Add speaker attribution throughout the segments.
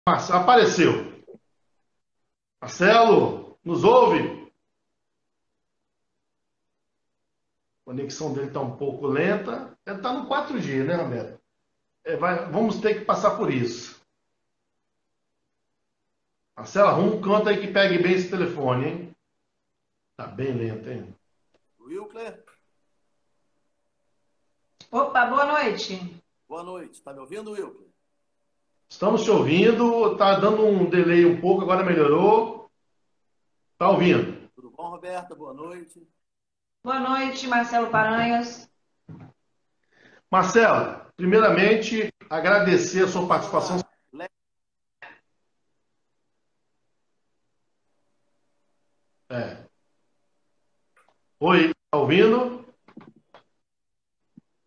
Speaker 1: Apareceu. Marcelo, nos ouve? A conexão dele está um pouco lenta. Ele está no 4G, né, Roberto? Vamos ter que passar por isso. Marcelo, arruma um canto aí que pegue bem esse telefone, hein? Tá bem lento, hein?
Speaker 2: Wilker,
Speaker 3: Opa, boa noite.
Speaker 2: boa noite. Tá me ouvindo, Wilker?
Speaker 1: Estamos te ouvindo. Tá dando um delay um pouco, agora melhorou. Tá ouvindo?
Speaker 2: Tudo bom, Roberta? Boa noite.
Speaker 3: Boa noite, Marcelo Paranhos.
Speaker 1: Marcelo, primeiramente, agradecer a sua
Speaker 2: Dando
Speaker 1: participação.
Speaker 2: uma leve-
Speaker 1: É. Oi, tá ouvindo?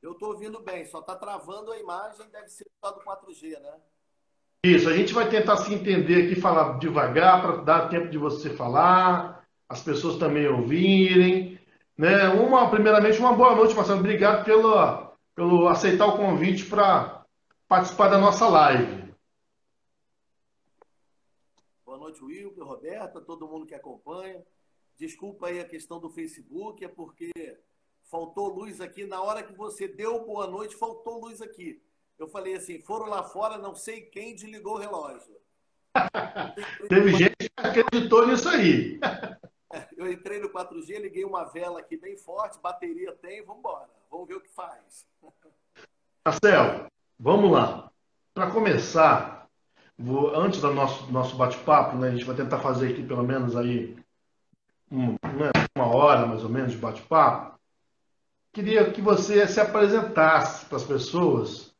Speaker 2: Eu tô ouvindo bem, só tá travando a imagem, deve ser por causa do 4G, né?
Speaker 1: Isso, a gente vai tentar se entender aqui, falar devagar, para dar tempo de você falar, as pessoas também ouvirem, né? Primeiramente, uma boa noite, Marcelo. Obrigado pelo aceitar o convite para participar da nossa live.
Speaker 2: Boa noite, Wilker, Roberta, todo mundo que acompanha. Desculpa aí a questão do Facebook, é porque faltou luz aqui. Na hora que você deu boa noite, faltou luz aqui. Eu falei assim, foram lá fora, não sei quem desligou o relógio.
Speaker 1: Teve gente que acreditou nisso aí.
Speaker 2: Eu entrei no 4G, liguei uma vela aqui bem forte, bateria tem, vamos embora. Vamos ver o que faz.
Speaker 1: Marcelo, vamos lá. Para começar, antes do nosso bate-papo, né, a gente vai tentar fazer aqui pelo menos aí né, uma hora mais ou menos de bate-papo. Queria que você se apresentasse para as pessoas.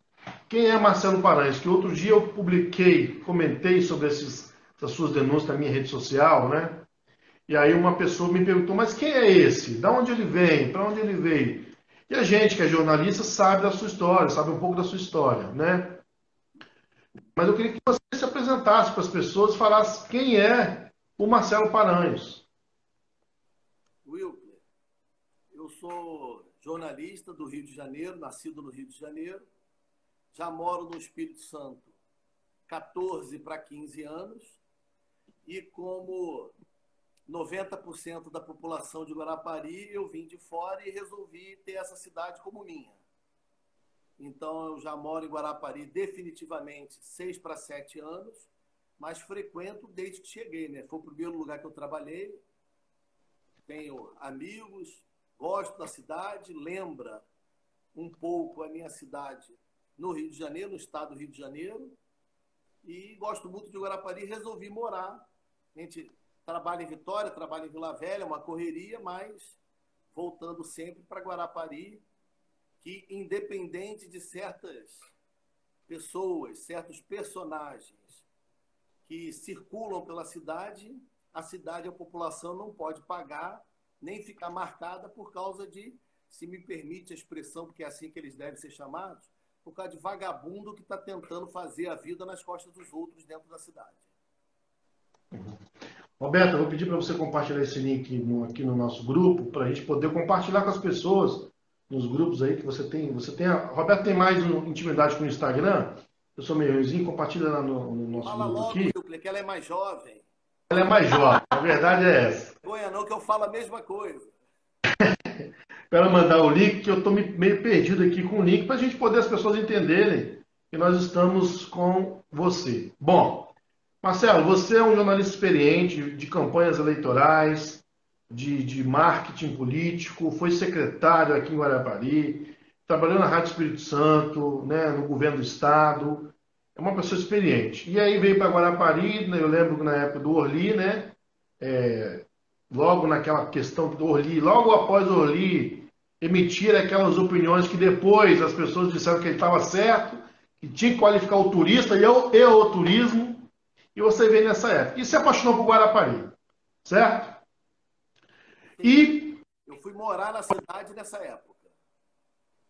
Speaker 1: Quem é Marcelo Paranhos? Que outro dia eu publiquei, comentei sobre essas suas denúncias na minha rede social, né? E aí uma pessoa me perguntou, mas quem é esse? Da onde ele vem? Para onde ele veio? E a gente que é jornalista sabe da sua história, sabe um pouco da sua história, né? Mas eu queria que você se apresentasse para as pessoas e falasse quem é o Marcelo Paranhos.
Speaker 2: Wilker, eu sou jornalista do Rio de Janeiro, nascido no Rio de Janeiro. Já moro no Espírito Santo 14 para 15 anos. E como 90% da população de Guarapari, eu vim de fora e resolvi ter essa cidade como minha. Então, eu já moro em Guarapari definitivamente 6 para 7 anos, mas frequento desde que cheguei, né? Foi o primeiro lugar que eu trabalhei, tenho amigos, gosto da cidade, lembra um pouco a minha cidade no Rio de Janeiro, no estado do Rio de Janeiro, e gosto muito de Guarapari e resolvi morar. A gente trabalha em Vitória, trabalha em Vila Velha, uma correria, mas voltando sempre para Guarapari, que independente de certas pessoas, certos personagens que circulam pela cidade, a cidade, a população não pode pagar nem ficar marcada por causa de, se me permite a expressão, porque é assim que eles devem ser chamados, por causa de vagabundo que está tentando fazer a vida nas costas dos outros dentro da cidade.
Speaker 1: Roberto, eu vou pedir para você compartilhar esse link aqui no nosso grupo, para a gente poder compartilhar com as pessoas nos grupos aí que você tem. Roberto tem mais intimidade com o Instagram? Eu sou meio ruimzinho, compartilha lá no nosso
Speaker 2: Fala
Speaker 1: grupo
Speaker 2: logo,
Speaker 1: aqui.
Speaker 2: Wilker, que ela é mais jovem.
Speaker 1: Ela é mais jovem, a verdade é essa.
Speaker 2: Vergonha não, que eu falo a mesma coisa.
Speaker 1: Para ela mandar o link, que eu estou meio perdido aqui com o link, para a gente poder as pessoas entenderem que nós estamos com você. Bom, Marcelo, você é um jornalista experiente de campanhas eleitorais, de marketing político, foi secretário aqui em Guarapari, trabalhou na Rádio Espírito Santo, né, no governo do estado, é uma pessoa experiente. E aí veio para Guarapari, né, eu lembro que na época do Orly, né, logo naquela questão do Orly, logo após o Orly emitir aquelas opiniões que depois as pessoas disseram que ele estava certo, que tinha que qualificar o turista e o turismo, e você veio nessa época. E se apaixonou por Guarapari, certo? E
Speaker 2: Eu fui morar na cidade nessa época.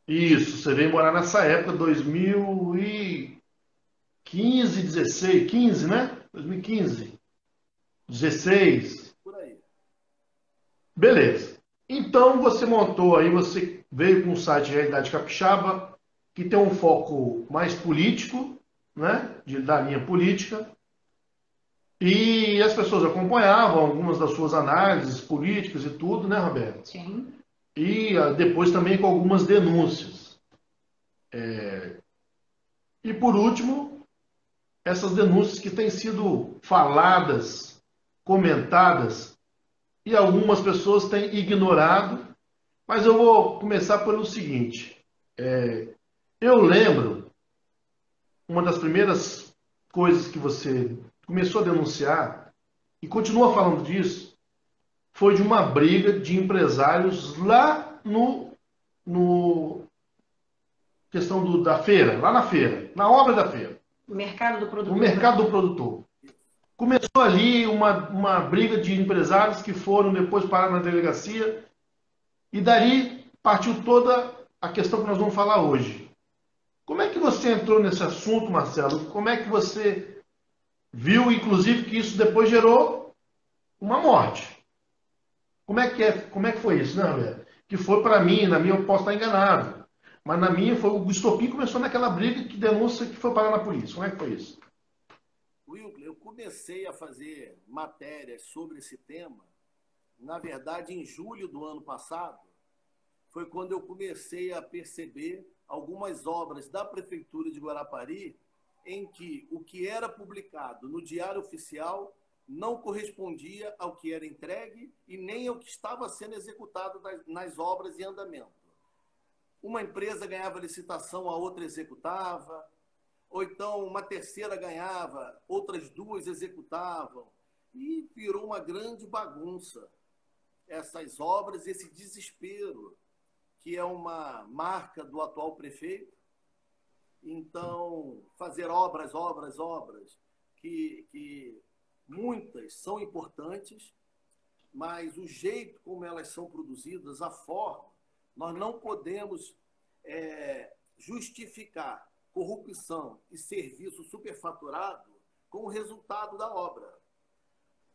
Speaker 1: isso, você veio morar nessa época, 2015, 16, 15, né? 2015, 16.
Speaker 2: Por aí.
Speaker 1: Beleza. Então você montou aí, você veio com o site Realidade Capixaba, que tem um foco mais político, né, da linha política, e as pessoas acompanhavam algumas das suas análises políticas e tudo, né, Roberto?
Speaker 3: Sim.
Speaker 1: E depois também com algumas denúncias. E por último, essas denúncias que têm sido faladas, comentadas, e algumas pessoas têm ignorado, mas eu vou começar pelo seguinte. Eu lembro, uma das primeiras coisas que você começou a denunciar, e continua falando disso, foi de uma briga de empresários lá no questão da feira, lá na feira, na obra da feira,
Speaker 3: O mercado do
Speaker 1: no
Speaker 3: produtor.
Speaker 1: mercado do produtor. Começou ali uma briga de empresários que foram depois parar na delegacia, e dali partiu toda a questão que nós vamos falar hoje. Como é que você entrou nesse assunto, Marcelo? Como é que você viu, inclusive, que isso depois gerou uma morte? Como é que foi isso, né, Roberto? Que foi para mim, na minha eu posso estar enganado, mas na minha foi o estopim começou naquela briga que denúncia que foi parar na polícia. Como é que foi isso?
Speaker 2: Wilker, eu comecei a fazer matérias sobre esse tema, na verdade, em julho do ano passado, foi quando eu comecei a perceber algumas obras da Prefeitura de Guarapari em que o que era publicado no Diário Oficial não correspondia ao que era entregue e nem ao que estava sendo executado nas obras em andamento. Uma empresa ganhava licitação, a outra executava, ou então uma terceira ganhava, outras duas executavam, e virou uma grande bagunça essas obras, esse desespero, que é uma marca do atual prefeito. Então, fazer obras, que muitas são importantes, mas o jeito como elas são produzidas, a forma, nós não podemos justificar corrupção e serviço superfaturado como resultado da obra.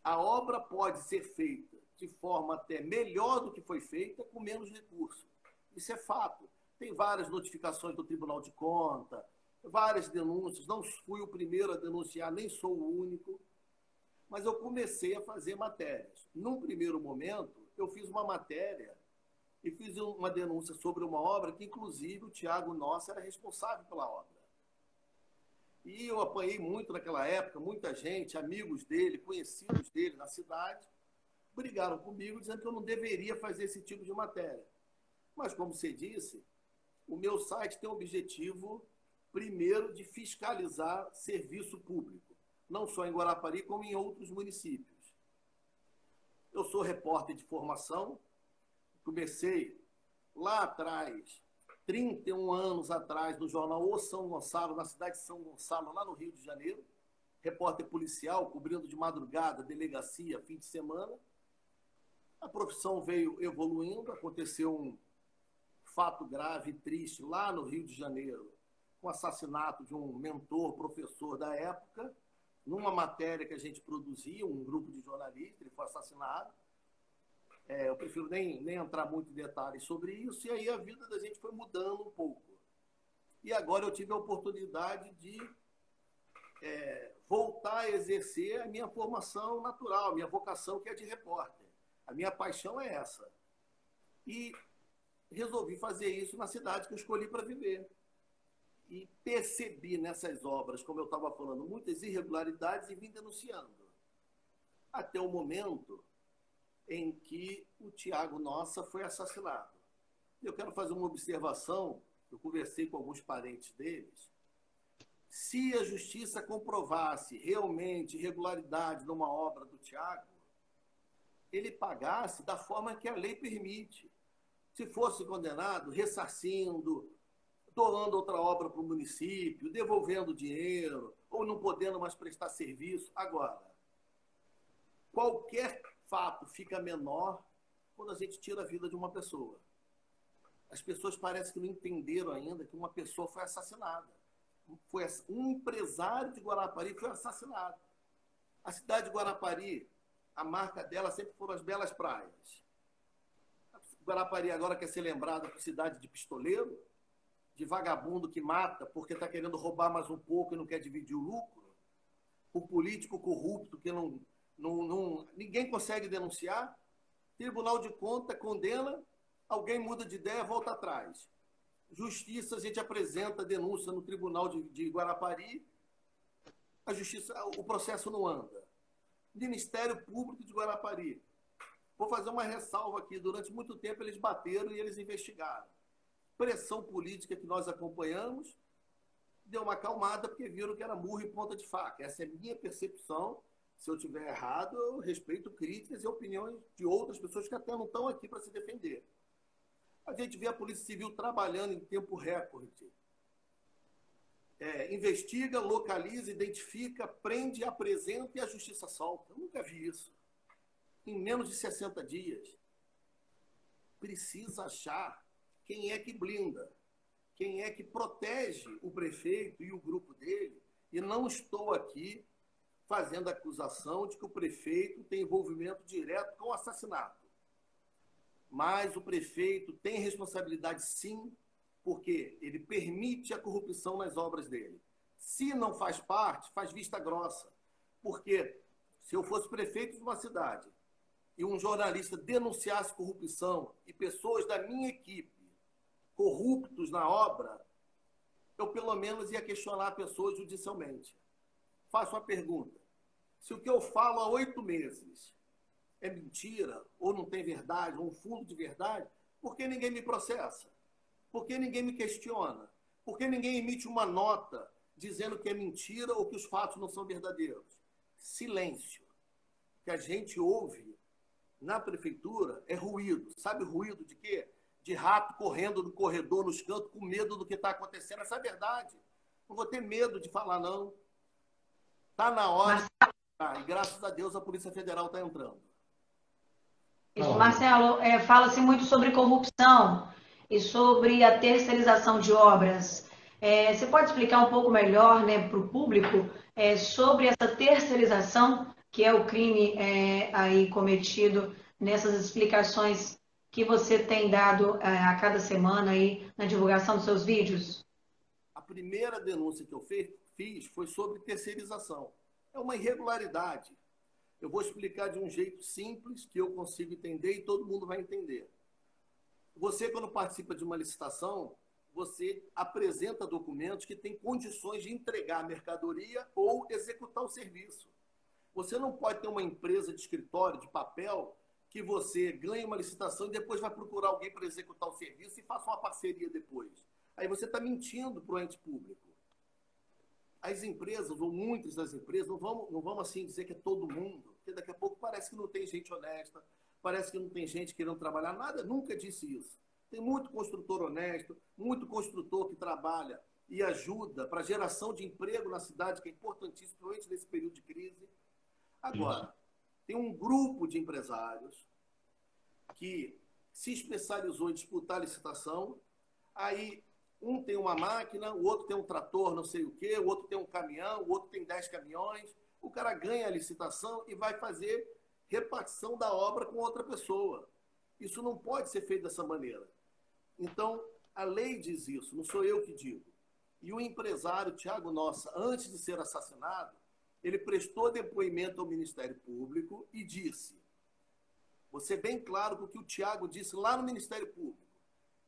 Speaker 2: A obra pode ser feita de forma até melhor do que foi feita, com menos recursos. Isso é fato. Tem várias notificações do Tribunal de Contas, várias denúncias. Não fui o primeiro a denunciar, nem sou o único. Mas eu comecei a fazer matérias. Num primeiro momento, eu fiz uma matéria e fiz uma denúncia sobre uma obra que, inclusive, o Tiago Nossa era responsável pela obra. E eu apanhei muito naquela época, muita gente, amigos dele, conhecidos dele na cidade, brigaram comigo dizendo que eu não deveria fazer esse tipo de matéria. Mas, como você disse, o meu site tem o objetivo, primeiro, de fiscalizar serviço público, não só em Guarapari, como em outros municípios. Eu sou repórter de formação, comecei lá atrás, 31 anos atrás, no jornal O São Gonçalo, na cidade de São Gonçalo, lá no Rio de Janeiro, repórter policial, cobrindo de madrugada, delegacia, fim de semana. A profissão veio evoluindo, aconteceu um fato grave e triste lá no Rio de Janeiro, com o assassinato de um mentor, professor da época, numa matéria que a gente produzia, um grupo de jornalistas, ele foi assassinado. Eu prefiro nem entrar muito em detalhes sobre isso, e aí a vida da gente foi mudando um pouco. E agora eu tive a oportunidade de voltar a exercer a minha formação natural, a minha vocação, que é de repórter. A minha paixão é essa. E resolvi fazer isso na cidade que eu escolhi para viver. E percebi nessas obras, como eu estava falando, muitas irregularidades e vim denunciando. Até o momento em que o Tiago Nossa foi assassinado. Eu quero fazer uma observação, eu conversei com alguns parentes deles. Se a justiça comprovasse realmente irregularidade numa obra do Tiago, ele pagasse da forma que a lei permite. Se fosse condenado, ressarcindo, doando outra obra para o município, devolvendo dinheiro, ou não podendo mais prestar serviço. Agora, qualquer fato fica menor quando a gente tira a vida de uma pessoa. As pessoas parecem que não entenderam ainda que uma pessoa foi assassinada. Um empresário de Guarapari foi assassinado. A cidade de Guarapari, a marca dela sempre foram as belas praias. Guarapari agora quer ser lembrada por cidade de pistoleiro, de vagabundo que mata porque está querendo roubar mais um pouco e não quer dividir o lucro, o político corrupto que ninguém consegue denunciar, Tribunal de Contas condena, alguém muda de ideia, volta atrás. Justiça, a gente apresenta denúncia no Tribunal de Guarapari, a justiça, o processo não anda. Ministério Público de Guarapari. Vou fazer uma ressalva aqui. Durante muito tempo eles bateram e eles investigaram. Pressão política que nós acompanhamos deu uma acalmada porque viram que era murro em ponta de faca. Essa é a minha percepção. Se eu estiver errado, eu respeito críticas e opiniões de outras pessoas que até não estão aqui para se defender. A gente vê a Polícia Civil trabalhando em tempo recorde. Investiga, localiza, identifica, prende, apresenta e a justiça solta. Eu nunca vi isso. Em menos de 60 dias. Precisa achar quem é que blinda, quem é que protege o prefeito e o grupo dele. E não estou aqui fazendo acusação de que o prefeito tem envolvimento direto com o assassinato. Mas o prefeito tem responsabilidade, sim, porque ele permite a corrupção nas obras dele. Se não faz parte, faz vista grossa. Porque se eu fosse prefeito de uma cidade e um jornalista denunciasse corrupção e pessoas da minha equipe corruptos na obra, eu pelo menos ia questionar a pessoa judicialmente. Faço uma pergunta. Se o que eu falo há 8 meses é mentira, ou não tem verdade, ou um fundo de verdade, por que ninguém me processa? Por que ninguém me questiona? Por que ninguém emite uma nota dizendo que é mentira ou que os fatos não são verdadeiros? Silêncio. O que a gente ouve na prefeitura é ruído. Sabe ruído de quê? De rato correndo no corredor, nos cantos, com medo do que está acontecendo. Essa é a verdade. Não vou ter medo de falar, não. Está na hora. E graças a Deus a Polícia Federal está entrando.
Speaker 3: Marcelo, fala-se muito sobre corrupção e sobre a terceirização de obras. Você pode explicar um pouco melhor, né, para o público sobre essa terceirização, que é o crime aí cometido nessas explicações que você tem dado a cada semana aí na divulgação dos seus vídeos?
Speaker 2: A primeira denúncia que eu fiz foi sobre terceirização. É uma irregularidade. Eu vou explicar de um jeito simples, que eu consigo entender e todo mundo vai entender. Você, quando participa de uma licitação, você apresenta documentos que têm condições de entregar a mercadoria ou executar o serviço. Você não pode ter uma empresa de escritório, de papel, que você ganhe uma licitação e depois vai procurar alguém para executar o serviço e faça uma parceria depois. Aí você está mentindo para o ente público. As empresas, ou muitas das empresas, não vamos assim dizer que é todo mundo, porque daqui a pouco parece que não tem gente honesta, parece que não tem gente querendo trabalhar, nada, nunca disse isso. Tem muito construtor honesto, muito construtor que trabalha e ajuda para a geração de emprego na cidade, que é importantíssimo, principalmente nesse período de crise. Agora, tem um grupo de empresários que se especializou em disputar a licitação, aí um tem uma máquina, o outro tem um trator, não sei o quê, o outro tem um caminhão, o outro tem 10 caminhões. O cara ganha a licitação e vai fazer repartição da obra com outra pessoa. Isso não pode ser feito dessa maneira. Então, a lei diz isso, não sou eu que digo. E o empresário Tiago Nossa, antes de ser assassinado, ele prestou depoimento ao Ministério Público e disse, vou ser bem claro com o que o Tiago disse lá no Ministério Público,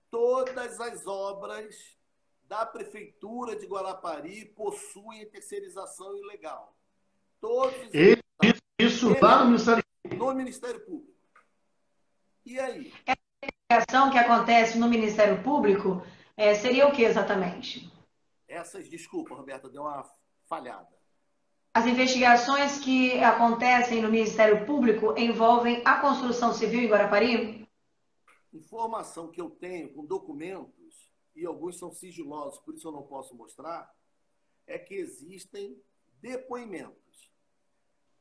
Speaker 2: todas as obras da Prefeitura de Guarapari possuem terceirização ilegal. Todos
Speaker 1: isso lá
Speaker 2: no Ministério Público. E aí?
Speaker 3: A investigação que acontece no Ministério Público seria o que exatamente?
Speaker 2: Desculpa, Roberta, deu uma falhada.
Speaker 3: As investigações que acontecem no Ministério Público envolvem a construção civil em Guarapari?
Speaker 2: Informação que eu tenho com documentos, e alguns são sigilosos, por isso eu não posso mostrar, é que existem depoimentos.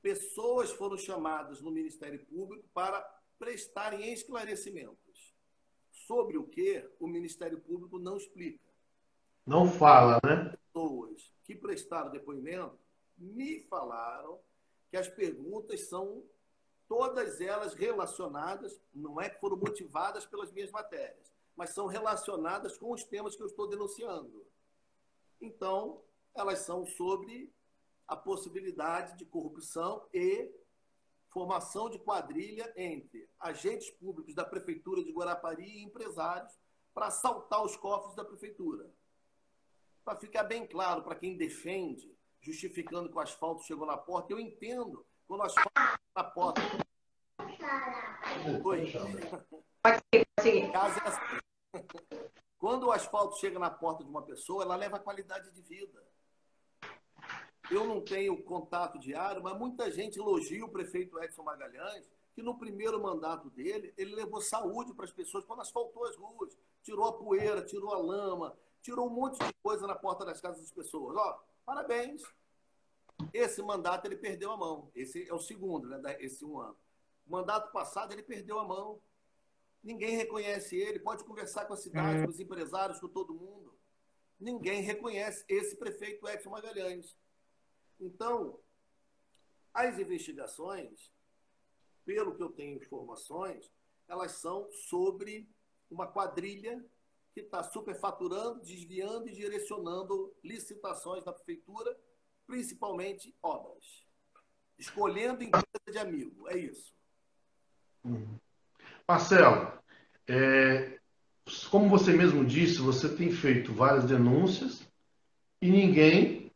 Speaker 2: Pessoas foram chamadas no Ministério Público para prestarem esclarecimentos, sobre o que o Ministério Público não explica.
Speaker 1: Não fala, né?
Speaker 2: Pessoas que prestaram depoimento me falaram que as perguntas são todas elas relacionadas, não é que foram motivadas pelas minhas matérias, mas são relacionadas com os temas que eu estou denunciando. Então, elas são sobre a possibilidade de corrupção e formação de quadrilha entre agentes públicos da Prefeitura de Guarapari e empresários para assaltar os cofres da Prefeitura. Para ficar bem claro para quem defende, justificando que o asfalto chegou na porta, eu entendo quando o asfalto chegou na porta. Oi.
Speaker 3: Pode seguir.
Speaker 2: Caso é assim. Quando o asfalto chega na porta de uma pessoa, ela leva qualidade de vida. Eu não tenho contato diário, mas muita gente elogia o prefeito Edson Magalhães, que no primeiro mandato dele, ele levou saúde para as pessoas quando asfaltou as ruas, tirou a poeira, tirou a lama, tirou um monte de coisa na porta das casas das pessoas. Ó, parabéns. Esse mandato ele perdeu a mão. Esse é o segundo, né? Esse 1 ano. O mandato passado ele perdeu a mão. Ninguém reconhece ele. Pode conversar com a cidade, com os empresários, com todo mundo. Ninguém reconhece esse prefeito Edson Magalhães. Então, as investigações, pelo que eu tenho informações, elas são sobre uma quadrilha que está superfaturando, desviando e direcionando licitações da prefeitura, principalmente obras. Escolhendo empresa de amigo. É isso.
Speaker 1: Marcelo, como você mesmo disse, você tem feito várias denúncias e ninguém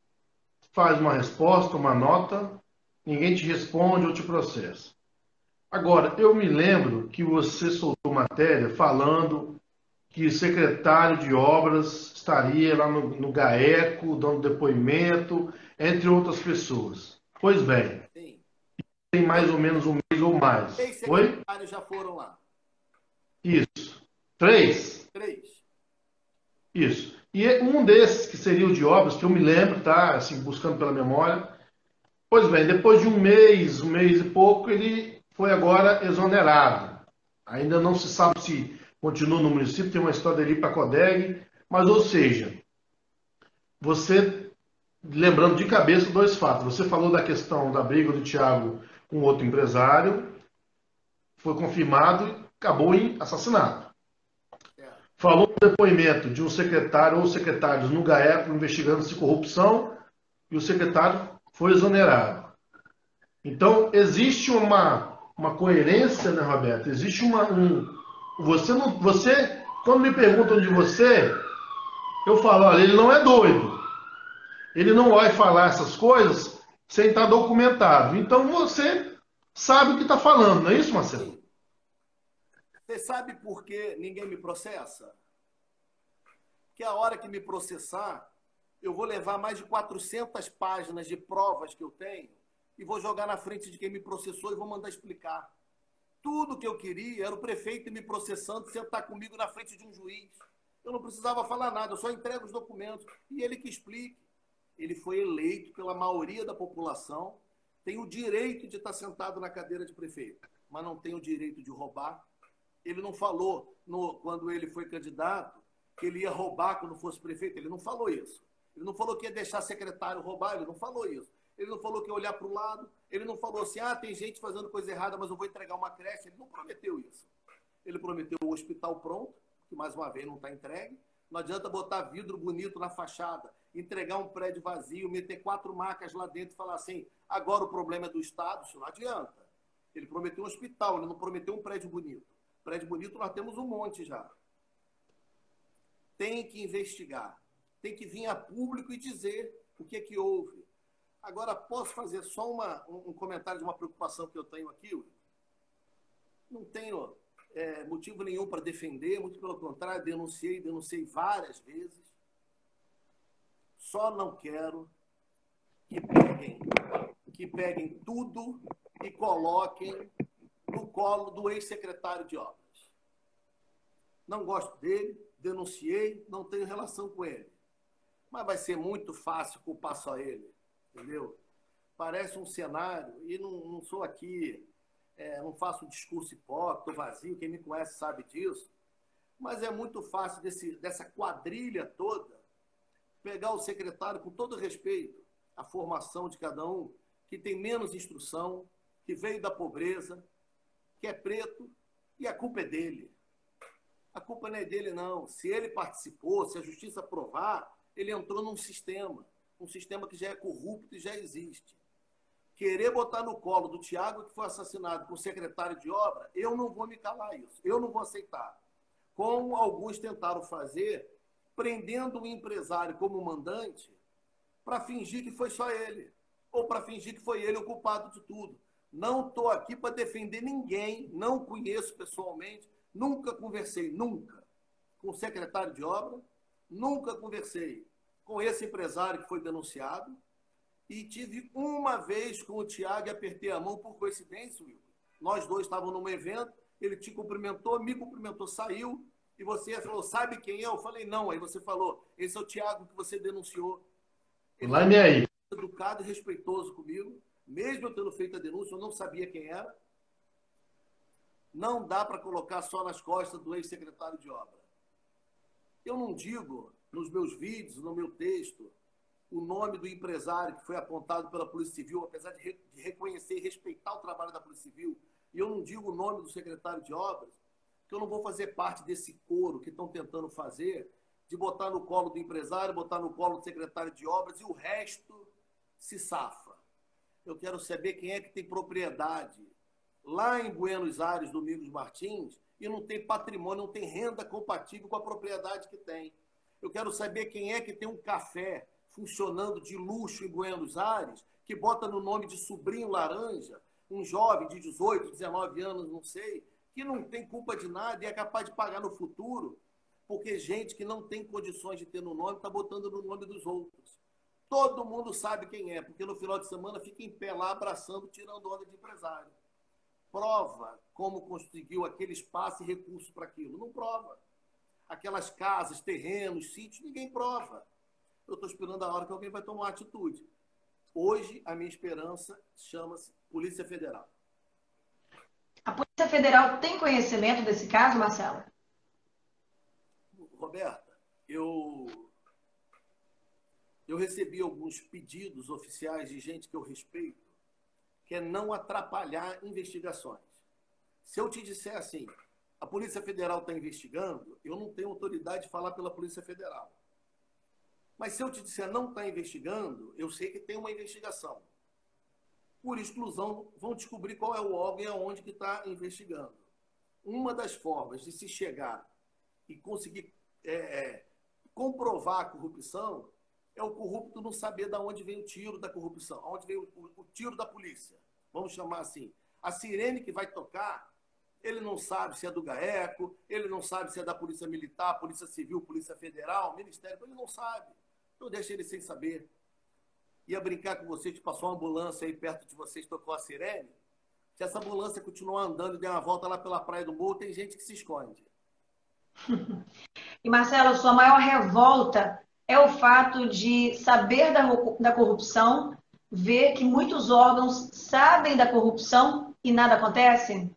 Speaker 1: faz uma resposta, uma nota, ninguém te responde ou te processa. Agora, eu me lembro que você soltou matéria falando que o secretário de obras estaria lá no GAECO, dando depoimento, entre outras pessoas. Pois bem,
Speaker 2: Sim.
Speaker 1: tem mais ou menos 1 mês ou mais.
Speaker 2: 3
Speaker 1: Foi?
Speaker 2: secretários já foram lá.
Speaker 1: Isso. 3?
Speaker 2: 3.
Speaker 1: Isso. E um desses, que seria o de obras, que eu me lembro, tá? Assim, buscando pela memória. Pois bem, depois de 1 mês e pouco, ele foi agora exonerado. Ainda não se sabe se continua no município, tem uma história ali para a CODEG, mas, ou seja, você, lembrando de cabeça 2 fatos. Você falou da questão da briga do Thiago com outro empresário, foi confirmado e acabou em assassinato. Falou do depoimento de um secretário ou secretários no GAECO investigando-se corrupção e o secretário foi exonerado. Então, existe uma coerência, né, Roberto? Existe você, quando me perguntam de você, eu falo, olha, ele não é doido. Ele não vai falar essas coisas sem estar documentado. Então, você sabe o que está falando, não é isso, Marcelo?
Speaker 2: Você sabe por que ninguém me processa? Que a hora que me processar, eu vou levar mais de 400 páginas de provas que eu tenho e vou jogar na frente de quem me processou e vou mandar explicar. Tudo que eu queria era o prefeito me processando, sentar comigo na frente de um juiz. Eu não precisava falar nada, eu só entrego os documentos e ele que explique. Ele foi eleito pela maioria da população, tem o direito de estar sentado na cadeira de prefeito, mas não tem o direito de roubar. Ele não falou, quando ele foi candidato, que ele ia roubar quando fosse prefeito. Ele não falou isso. Ele não falou que ia deixar secretário roubar. Ele não falou isso. Ele não falou que ia olhar para o lado. Ele não falou assim, tem gente fazendo coisa errada, mas eu vou entregar uma creche. Ele não prometeu isso. Ele prometeu o hospital pronto, que mais uma vez não está entregue. Não adianta botar vidro bonito na fachada, entregar um prédio vazio, meter 4 macas lá dentro e falar assim, agora o problema é do Estado. Isso não adianta. Ele prometeu um hospital, ele não prometeu um prédio bonito. Prédio bonito nós temos um monte já. Tem que investigar. Tem que vir a público e dizer o que é que houve. Agora, posso fazer só um comentário de uma preocupação que eu tenho aqui? Não tenho motivo nenhum para defender, muito pelo contrário, denunciei várias vezes. Só não quero que peguem tudo e coloquem no colo do ex-secretário de obras. Não gosto dele, denunciei, não tenho relação com ele. Mas vai ser muito fácil culpar só ele, entendeu? Parece um cenário, e não sou aqui, não faço um discurso hipócrita, vazio, quem me conhece sabe disso, mas é muito fácil dessa quadrilha toda pegar o secretário, com todo respeito à formação de cada um, que tem menos instrução, que veio da pobreza, que é preto, e a culpa é dele. A culpa não é dele, não. Se ele participou, se a justiça provar, ele entrou num sistema. Um sistema que já é corrupto e já existe. Querer botar no colo do Tiago, que foi assassinado por secretário de obra, eu não vou me calar isso. Eu não vou aceitar. Como alguns tentaram fazer, prendendo o empresário como mandante, para fingir que foi só ele. Ou para fingir que foi ele o culpado de tudo. Não estou aqui para defender ninguém, não conheço pessoalmente, nunca conversei, nunca, com o secretário de obra, nunca conversei com esse empresário que foi denunciado, e tive uma vez com o Tiago e apertei a mão por coincidência, Will. Nós dois estávamos num evento, ele te cumprimentou, me cumprimentou, saiu, e você falou, sabe quem é? Eu falei, não. Aí você falou, esse é o Tiago que você denunciou. Ele
Speaker 1: Lá me aí.
Speaker 2: foi educado e respeitoso comigo, mesmo eu tendo feito a denúncia, eu não sabia quem era. Não dá para colocar só nas costas do ex-secretário de obra. Eu não digo nos meus vídeos, no meu texto, o nome do empresário que foi apontado pela Polícia Civil, apesar de reconhecer e respeitar o trabalho da Polícia Civil, e eu não digo o nome do secretário de obras, que eu não vou fazer parte desse coro que estão tentando fazer, de botar no colo do empresário, botar no colo do secretário de obras, e o resto se safa. Eu quero saber quem é que tem propriedade lá em Buenos Aires, Domingos Martins, e não tem patrimônio, não tem renda compatível com a propriedade que tem. Eu quero saber quem é que tem um café funcionando de luxo em Buenos Aires, que bota no nome de sobrinho laranja, um jovem de 18, 19 anos, não sei, que não tem culpa de nada e é capaz de pagar no futuro, porque gente que não tem condições de ter no nome está botando no nome dos outros. Todo mundo sabe quem é, porque no final de semana fica em pé lá abraçando, tirando onda de empresário. Prova como conseguiu aquele espaço e recurso para aquilo. Não prova. Aquelas casas, terrenos, sítios, ninguém prova. Eu estou esperando a hora que alguém vai tomar uma atitude. Hoje, a minha esperança chama-se Polícia Federal.
Speaker 3: A Polícia Federal tem conhecimento desse caso, Marcelo?
Speaker 2: Roberta, eu recebi alguns pedidos oficiais de gente que eu respeito, que é não atrapalhar investigações. Se eu te disser assim, a Polícia Federal está investigando, eu não tenho autoridade de falar pela Polícia Federal. Mas se eu te disser não está investigando, eu sei que tem uma investigação. Por exclusão, vão descobrir qual é o órgão e aonde que está investigando. Uma das formas de se chegar e conseguir comprovar a corrupção é o corrupto não saber de onde vem o tiro da corrupção, onde vem o tiro da polícia. Vamos chamar assim. A sirene que vai tocar, ele não sabe se é do GAECO, ele não sabe se é da Polícia Militar, Polícia Civil, Polícia Federal, Ministério, ele não sabe. Então deixa ele sem saber. Ia brincar com vocês, passou uma ambulância aí perto de vocês, tocou a sirene. Se essa ambulância continuar andando e der uma volta lá pela Praia do Morro, tem gente que se esconde.
Speaker 3: E, Marcelo, sua maior revolta é o fato de saber da corrupção, ver que muitos órgãos sabem da corrupção e nada acontece?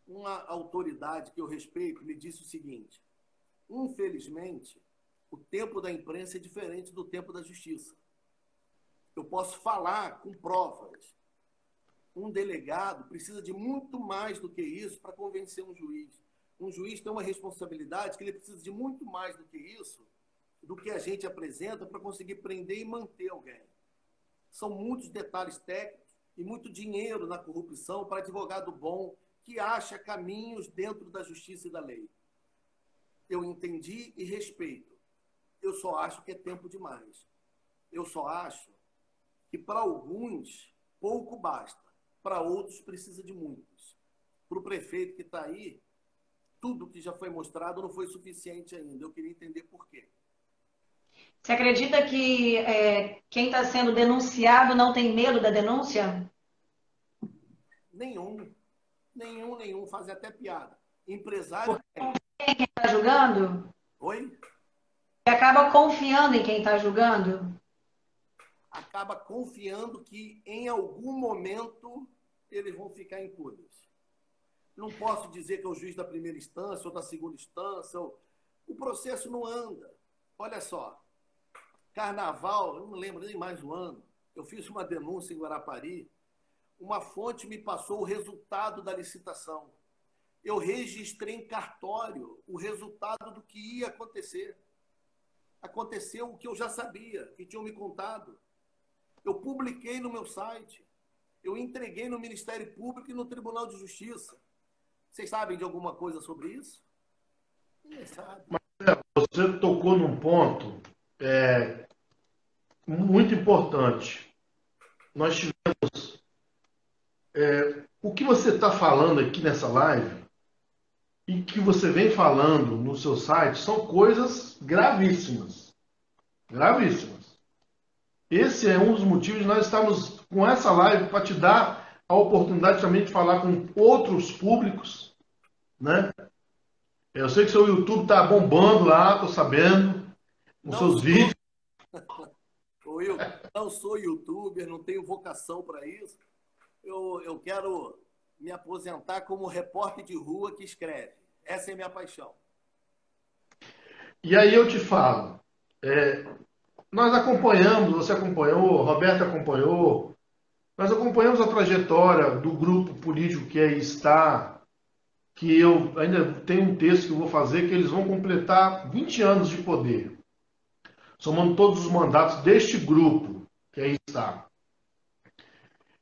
Speaker 2: Uma autoridade que eu respeito me disse o seguinte: infelizmente, o tempo da imprensa é diferente do tempo da justiça. Eu posso falar com provas. Um delegado precisa de muito mais do que isso para convencer um juiz. Um juiz tem uma responsabilidade que ele precisa de muito mais do que isso, do que a gente apresenta para conseguir prender e manter alguém. São muitos detalhes técnicos e muito dinheiro na corrupção para advogado bom que acha caminhos dentro da justiça e da lei. Eu entendi e respeito. Eu só acho que é tempo demais. Eu só acho que para alguns pouco basta, para outros precisa de muitos. Para o prefeito que está aí, tudo que já foi mostrado não foi suficiente ainda. Eu queria entender por quê.
Speaker 3: Você acredita que quem está sendo denunciado não tem medo da denúncia?
Speaker 2: Nenhum. Fazem até piada. Empresário tem.
Speaker 3: Quem está julgando?
Speaker 2: Oi?
Speaker 3: E acaba confiando em quem está julgando?
Speaker 2: Acaba confiando que em algum momento eles vão ficar impunes. Não posso dizer que é o juiz da primeira instância ou da segunda instância. O processo não anda. Olha só. Carnaval, eu não lembro nem mais o ano. Eu fiz uma denúncia em Guarapari. Uma fonte me passou o resultado da licitação. eu registrei em cartório o resultado do que ia acontecer. Aconteceu o que eu já sabia, que tinham me contado. Eu publiquei no meu site. Eu entreguei no Ministério Público e no Tribunal de Justiça. Vocês sabem de alguma coisa sobre isso? Ninguém sabe.
Speaker 1: Você tocou num ponto muito importante. Nós tivemos... o que você está falando aqui nessa live e que você vem falando no seu site são coisas gravíssimas. Gravíssimas. Esse é um dos motivos de nós estarmos com essa live para te dar a oportunidade também de falar com outros públicos, né? Eu sei que seu YouTube está bombando lá, estou sabendo, com seus vídeos.
Speaker 2: Will, não sou youtuber, não tenho vocação para isso. Eu quero me aposentar como repórter de rua que escreve. Essa é a minha paixão.
Speaker 1: E aí eu te falo, nós acompanhamos, você acompanhou, Roberto acompanhou, nós acompanhamos a trajetória do grupo político que aí está, que eu ainda tenho um texto que eu vou fazer, que eles vão completar 20 anos de poder, somando todos os mandatos deste grupo que aí está.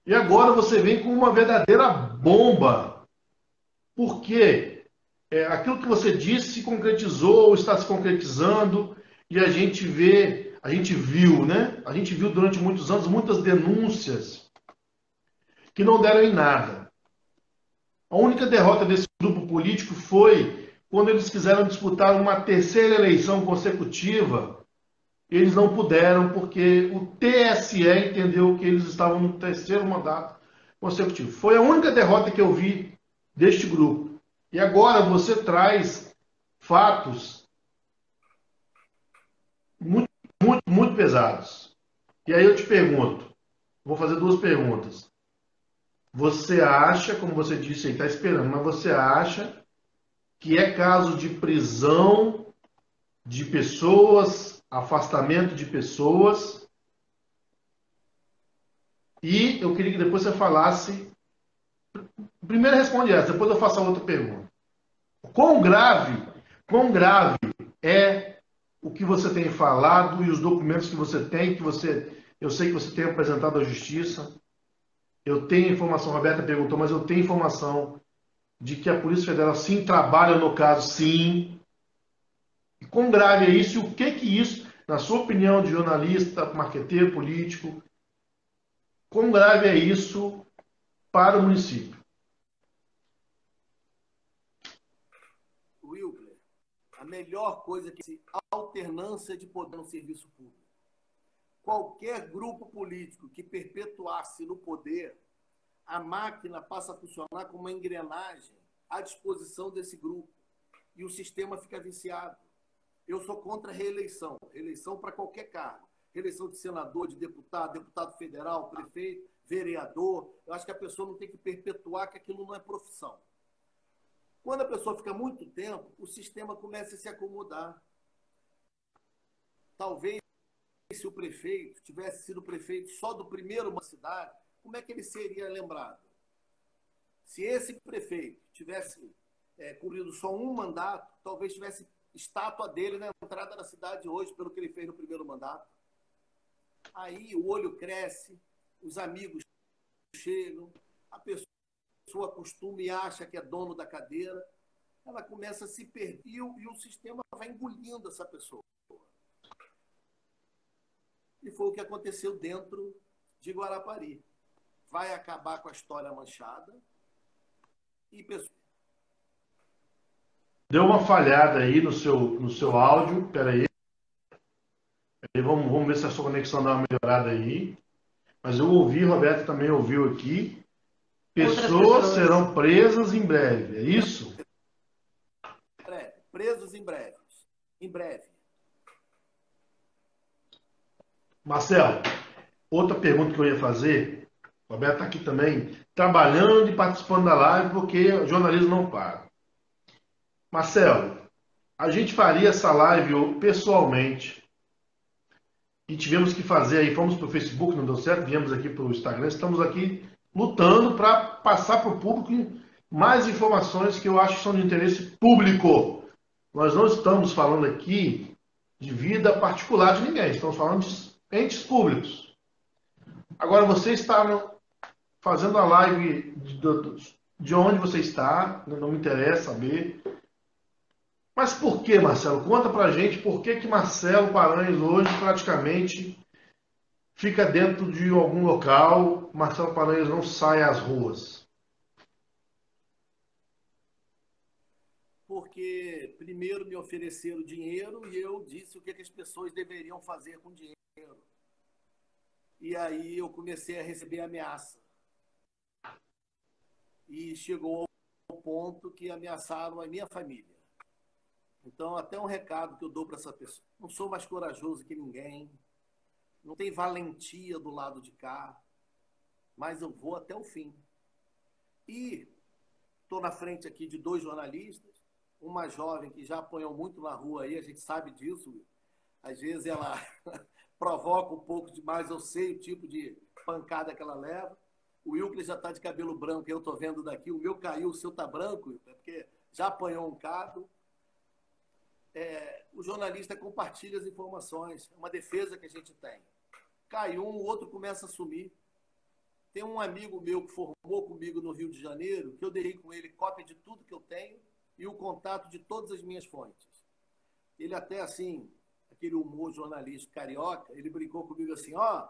Speaker 1: E agora você vem com uma verdadeira bomba, porque aquilo que você disse se concretizou ou está se concretizando, e a gente viu, né? A gente viu durante muitos anos muitas denúncias que não deram em nada. A única derrota desse grupo político foi quando eles quiseram disputar uma terceira eleição consecutiva. Eles não puderam porque o TSE entendeu que eles estavam no terceiro mandato consecutivo. Foi a única derrota que eu vi deste grupo. E agora você traz fatos muito, muito, muito pesados. E aí eu te pergunto, vou fazer duas perguntas. Você acha, como você disse aí, está esperando, mas você acha que é caso de prisão de pessoas, afastamento de pessoas? E eu queria que depois você falasse... Primeiro responde essa, depois eu faço a outra pergunta. Quão grave é o que você tem falado e os documentos que você tem, eu sei que você tem apresentado à justiça. Eu tenho informação, a Roberta perguntou, mas eu tenho informação de que a Polícia Federal sim trabalha no caso, sim. E quão grave é isso e o que isso, na sua opinião de jornalista, marqueteiro, político, quão grave é isso para o município?
Speaker 2: Wilber, a melhor coisa que é a alternância de poder no serviço público. Qualquer grupo político que perpetuasse no poder, a máquina passa a funcionar como uma engrenagem à disposição desse grupo. E o sistema fica viciado. Eu sou contra a reeleição. Reeleição para qualquer cargo. Reeleição de senador, de deputado, deputado federal, prefeito, vereador. Eu acho que a pessoa não tem que perpetuar que aquilo não é profissão. Quando a pessoa fica muito tempo, o sistema começa a se acomodar. Talvez se o prefeito tivesse sido prefeito só do primeiro uma cidade, como é que ele seria lembrado? Se esse prefeito tivesse cumprido só um mandato, talvez tivesse estátua dele na entrada da cidade hoje, pelo que ele fez no primeiro mandato. Aí o olho cresce, os amigos chegam, a pessoa acostuma e acha que é dono da cadeira, ela começa a se perder e o sistema vai engolindo essa pessoa. E foi o que aconteceu dentro de Guarapari. Vai acabar com a história manchada e pessoas...
Speaker 1: Deu uma falhada aí no seu áudio, peraí. Vamos ver se a sua conexão dá uma melhorada aí. Mas eu ouvi, Roberto também ouviu aqui. Pessoas serão presas em breve, é isso?
Speaker 2: Presos em breve. Em breve.
Speaker 1: Marcelo, outra pergunta que eu ia fazer, o Roberto está aqui também, trabalhando e participando da live, porque o jornalismo não para. Marcelo, a gente faria essa live pessoalmente, e tivemos que fazer aí, fomos para o Facebook, não deu certo, viemos aqui para o Instagram, estamos aqui lutando para passar para o público mais informações que eu acho que são de interesse público. Nós não estamos falando aqui de vida particular de ninguém, estamos falando de entes públicos. Agora, você está fazendo a live de onde você está, não me interessa saber. Mas por que, Marcelo? Conta pra gente por que Marcelo Paranhos hoje praticamente fica dentro de algum local, Marcelo Paranhos não sai às ruas.
Speaker 2: Porque primeiro me ofereceram dinheiro e eu disse o que as pessoas deveriam fazer com dinheiro. E aí eu comecei a receber ameaça. E chegou ao ponto que ameaçaram a minha família. Então, até um recado que eu dou para essa pessoa. Não sou mais corajoso que ninguém. Não tem valentia do lado de cá. Mas eu vou até o fim. E estou na frente aqui de 2 jornalistas. Uma jovem que já apanhou muito na rua aí, a gente sabe disso. Às vezes ela provoca um pouco demais, eu sei o tipo de pancada que ela leva. O Wilker já está de cabelo branco, eu estou vendo daqui. O meu caiu, o seu está branco, porque já apanhou um cabo. O jornalista compartilha as informações. É uma defesa que a gente tem. Cai um, o outro começa a sumir. Tem um amigo meu que formou comigo no Rio de Janeiro, que eu dei com ele cópia de tudo que eu tenho e o contato de todas as minhas fontes. Ele até assim, aquele humor jornalístico carioca, ele brincou comigo assim, ó,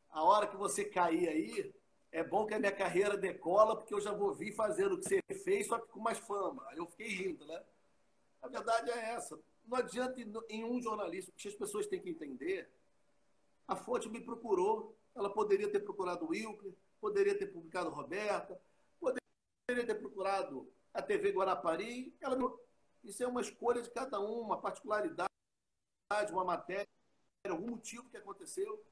Speaker 2: a hora que você cair aí, é bom que a minha carreira decola, porque eu já vou vir fazendo o que você fez, só que com mais fama. Aí eu fiquei rindo, né? A verdade é essa. Não adianta em um jornalista, porque as pessoas têm que entender, a fonte me procurou, ela poderia ter procurado o Wilker, poderia ter publicado Roberta, poderia ter procurado a TV Guarapari. Isso é uma escolha de cada um, uma particularidade, uma matéria, algum motivo que aconteceu.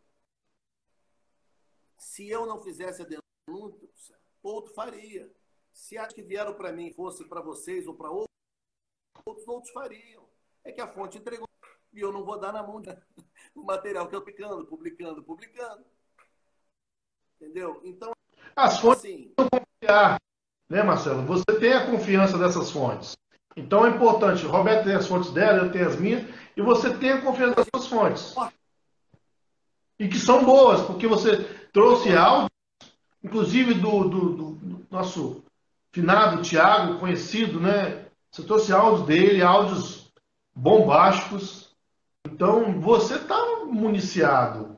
Speaker 2: Se eu não fizesse a denúncia, outro faria. Se acho que vieram para mim, fosse para vocês ou para outros fariam. É que a fonte entregou e eu não vou dar na mão do material que eu estou publicando. Entendeu? Então,
Speaker 1: as fontes
Speaker 2: assim,
Speaker 1: não confiar, né, Marcelo? Você tem a confiança dessas fontes. Então é importante. O Roberto tem as fontes dela, eu tenho as minhas, e você tem a confiança das suas fontes. E que são boas, porque você trouxe áudio, inclusive do nosso finado Tiago, conhecido, né? Você trouxe áudios dele, áudios bombásticos. Então, você está municiado.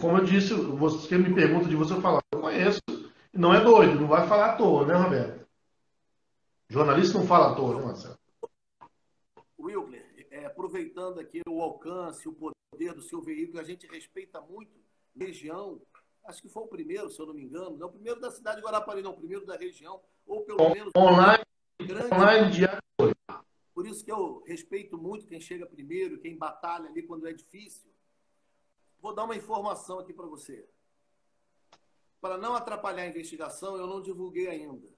Speaker 1: Como eu disse, você me pergunta de você, eu falo, eu conheço, não é doido, não vai falar à toa, né, Roberto? Jornalista não fala à toa, né, Marcelo?
Speaker 2: Wilker, aproveitando aqui o alcance, o poder do seu veículo, a gente respeita muito a região. Acho que foi o primeiro, se eu não me engano. Não o primeiro da cidade de Guarapari, não. O primeiro da região. Ou pelo menos...
Speaker 1: Online diário.
Speaker 2: Por isso que eu respeito muito quem chega primeiro, quem batalha ali quando é difícil. Vou dar uma informação aqui para você. Para não atrapalhar a investigação, eu não divulguei ainda.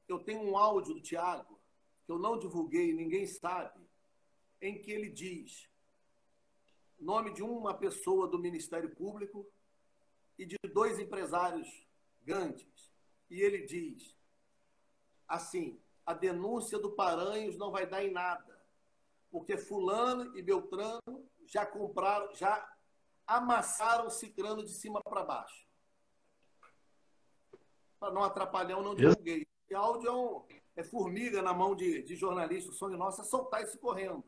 Speaker 2: Eu tenho um áudio do Tiago, que eu não divulguei, ninguém sabe, em que ele diz nome de uma pessoa do Ministério Público e de 2 empresários grandes. E ele diz assim, a denúncia do Paranhos não vai dar em nada, porque fulano e Beltrano já compraram, já amassaram o Cicrano de cima para baixo. Para não atrapalhar, eu não divulguei. Esse áudio é formiga na mão de jornalista. O sonho nosso é soltar isso correndo.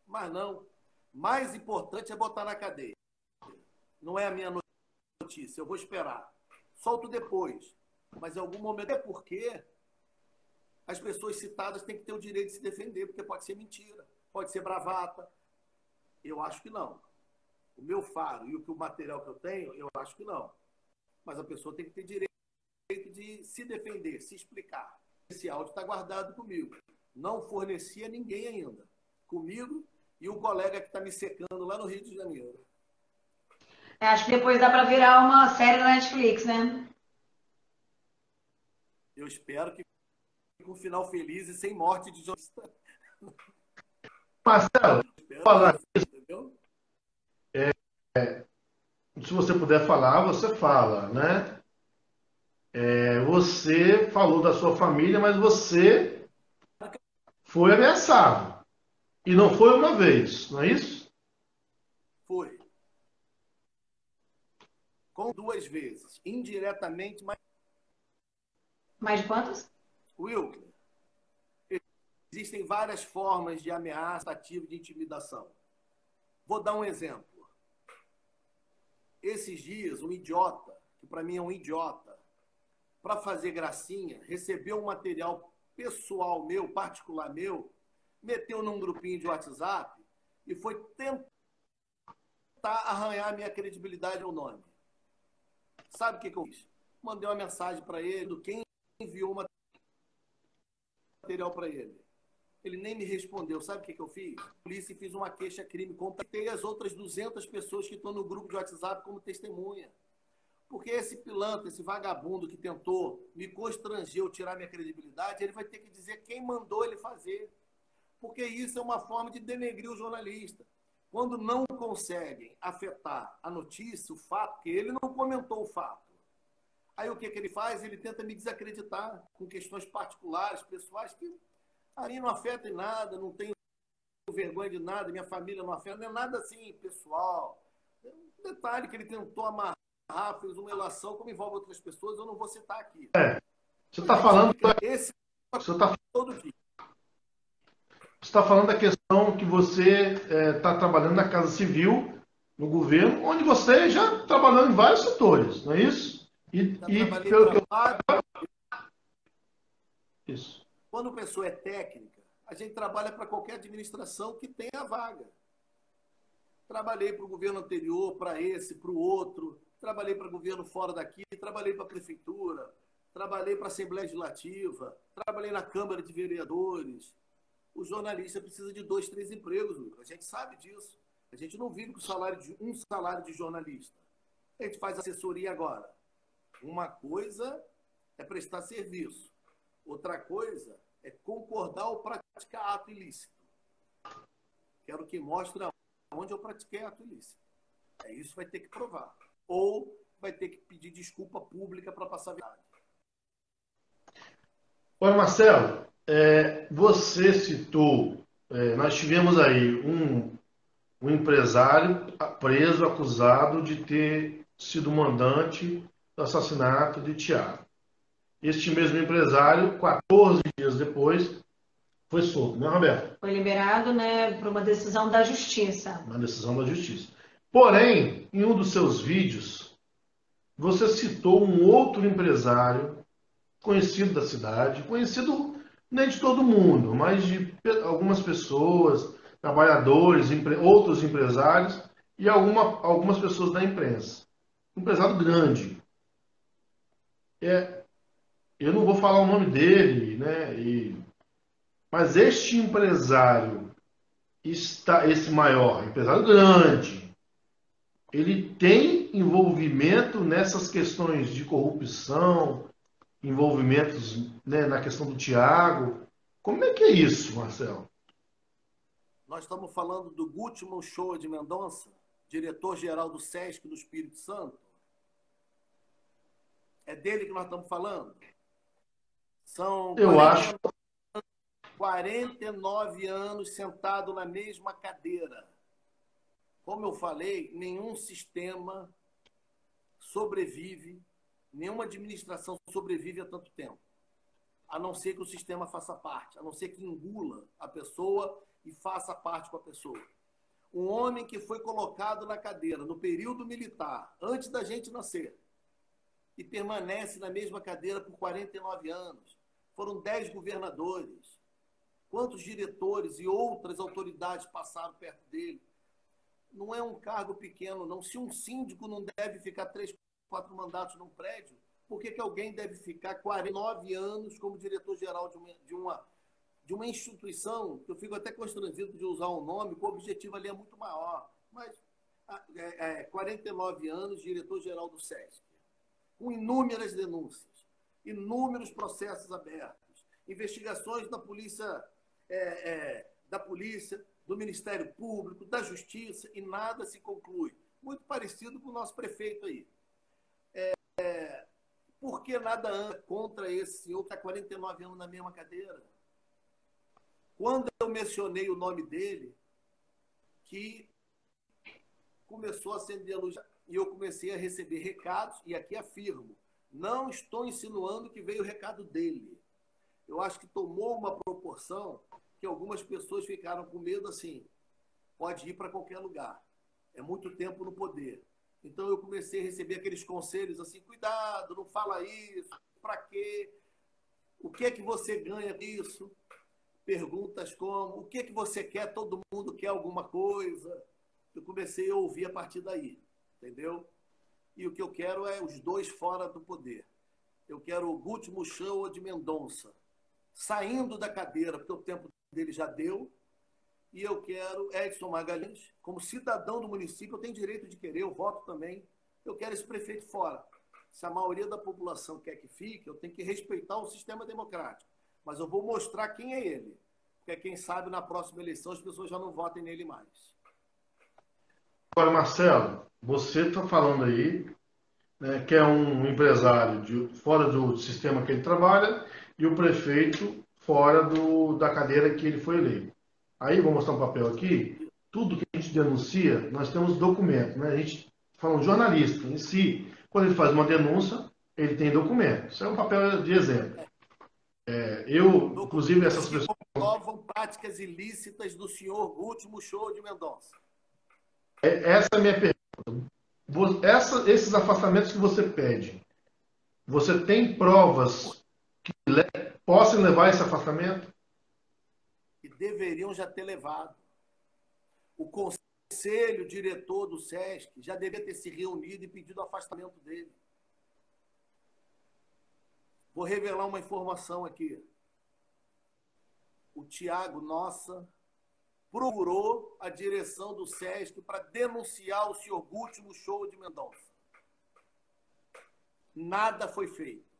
Speaker 2: Mas não. Mais importante é botar na cadeia. Não é a minha notícia. Eu vou esperar. Solto depois. Mas em algum momento é porque as pessoas citadas têm que ter o direito de se defender, porque pode ser mentira, pode ser bravata. Eu acho que não. O meu faro e o material que eu tenho, eu acho que não. Mas a pessoa tem que ter direito de se defender, se explicar. Esse áudio está guardado comigo. Não forneci a ninguém ainda. Comigo e o colega que está me secando lá no Rio de Janeiro.
Speaker 3: Acho que depois dá para virar uma série na Netflix, né?
Speaker 2: Eu espero que com um final feliz e sem morte de jornalista.
Speaker 1: Marcelo, falar
Speaker 2: isso, entendeu?
Speaker 1: Se você puder falar, você fala, né? Você falou da sua família, mas você foi ameaçado. E não foi uma vez, não é isso?
Speaker 2: Foi. Com 2 vezes. Indiretamente, mas...
Speaker 3: Mais de quantas?
Speaker 2: Wilker, existem várias formas de ameaça ativa de intimidação. Vou dar um exemplo. Esses dias, um idiota, que para mim é um idiota, para fazer gracinha, recebeu um material pessoal meu, particular meu, meteu num grupinho de WhatsApp e foi tentar arranhar a minha credibilidade ao nome. Sabe o que eu fiz? Mandei uma mensagem para ele do quem enviou o material para ele. Ele nem me respondeu. Sabe o que eu fiz? Polícia, fiz uma queixa-crime. Contactei as outras 200 pessoas que estão no grupo de WhatsApp como testemunha. Porque esse pilantra, esse vagabundo que tentou me constranger ou tirar minha credibilidade, ele vai ter que dizer quem mandou ele fazer. Porque isso é uma forma de denegrir o jornalista. Quando não conseguem afetar a notícia, o fato, porque ele não comentou o fato. Aí o que ele faz? Ele tenta me desacreditar com questões particulares, pessoais, que a mim não afeta em nada, não tenho vergonha de nada, minha família não afeta, não é nada assim, pessoal. Um detalhe que ele tentou amarrar, fez uma relação, como envolve outras pessoas, eu não vou citar aqui.
Speaker 1: Você está falando,
Speaker 2: Esse
Speaker 1: você tá,
Speaker 2: todo dia.
Speaker 1: você tá falando da questão que você está trabalhando na Casa Civil, no governo, onde você já trabalhou em vários setores, não é isso? E pelo que isso.
Speaker 2: Quando a pessoa é técnica, a gente trabalha para qualquer administração que tenha vaga. Trabalhei para o governo anterior, para esse, para o outro. Trabalhei para o governo fora daqui, trabalhei para a prefeitura, trabalhei para a Assembleia Legislativa, trabalhei na Câmara de Vereadores. O jornalista precisa de 2, 3 empregos, Lucas. A gente sabe disso. A gente não vive com um salário de jornalista. A gente faz assessoria agora. Uma coisa é prestar serviço. Outra coisa é concordar ou praticar ato ilícito. Quero que mostre onde eu pratiquei ato ilícito. Isso vai ter que provar. Ou vai ter que pedir desculpa pública para passar a verdade.
Speaker 1: Olha, Marcelo, você citou, nós tivemos aí um empresário preso, acusado de ter sido mandante do assassinato de Tiago. Este mesmo empresário, 14 dias depois, foi solto, não é, Roberto?
Speaker 3: Foi liberado, né, por uma decisão da Justiça.
Speaker 1: Uma decisão da Justiça. Porém, em um dos seus vídeos, você citou um outro empresário conhecido da cidade, conhecido nem de todo mundo, mas de algumas pessoas, trabalhadores, outros empresários e algumas pessoas da imprensa. Um empresário grande. Eu não vou falar o nome dele, né? Mas este empresário, esse maior, empresário grande, ele tem envolvimento nessas questões de corrupção, envolvimentos, né, na questão do Tiago. Como é que é isso, Marcelo?
Speaker 2: Nós estamos falando do Gutmann Show de Mendonça, diretor-geral do SESC do Espírito Santo. É dele que nós estamos falando? São 49 anos sentado na mesma cadeira. Como eu falei, nenhum sistema sobrevive, nenhuma administração sobrevive há tanto tempo. A não ser que o sistema faça parte, a não ser que engula a pessoa e faça parte com a pessoa. Um homem que foi colocado na cadeira no período militar, antes da gente nascer, e permanece na mesma cadeira por 49 anos. Foram 10 governadores. Quantos diretores e outras autoridades passaram perto dele? Não é um cargo pequeno, não. Se um síndico não deve ficar 3, 4 mandatos num prédio, por que alguém deve ficar 49 anos como diretor-geral de uma instituição, que eu fico até constrangido de usar um nome, que o objetivo ali é muito maior. Mas 49 anos, diretor-geral do SESC, com inúmeras denúncias, inúmeros processos abertos, investigações da polícia, do Ministério Público, da Justiça, e nada se conclui. Muito parecido com o nosso prefeito aí. Por que nada contra esse senhor que está 49 anos na mesma cadeira? Quando eu mencionei o nome dele, que começou a acender a luz e eu comecei a receber recados, e aqui afirmo, não estou insinuando que veio o recado dele. Eu acho que tomou uma proporção que algumas pessoas ficaram com medo assim, pode ir para qualquer lugar. É muito tempo no poder. Então eu comecei a receber aqueles conselhos assim, cuidado, não fala isso, para quê? O que é que você ganha com isso? Perguntas como, o que é que você quer? Todo mundo quer alguma coisa. Eu comecei a ouvir a partir daí, entendeu? E o que eu quero é os dois fora do poder. Eu quero o Guti Muxoa de Mendonça saindo da cadeira, porque o tempo dele já deu, e eu quero Edson Magalhães, como cidadão do município, eu tenho direito de querer, eu voto também, eu quero esse prefeito fora. Se a maioria da população quer que fique, eu tenho que respeitar o sistema democrático, mas eu vou mostrar quem é ele, porque quem sabe na próxima eleição as pessoas já não votem nele mais.
Speaker 1: Agora, Marcelo, você está falando aí, né, que é um empresário fora do sistema que ele trabalha e o prefeito fora da cadeira que ele foi eleito. Aí, vou mostrar um papel aqui. Tudo que a gente denuncia, nós temos documento. Né? A gente fala um jornalista em si, quando ele faz uma denúncia, ele tem documento. Isso é um papel de exemplo. Inclusive, essas pessoas
Speaker 2: que comprovam práticas ilícitas do senhor Guti Muxoa de Mendonça.
Speaker 1: Essa é a minha pergunta. Esses afastamentos que você pede, você tem provas que possam levar a esse afastamento?
Speaker 2: Que deveriam já ter levado. O conselho diretor do SESC já deveria ter se reunido e pedido o afastamento dele. Vou revelar uma informação aqui. O Tiago Nossa procurou a direção do SESC para denunciar o senhor Guti Muxoa de Mendonça. Nada foi feito.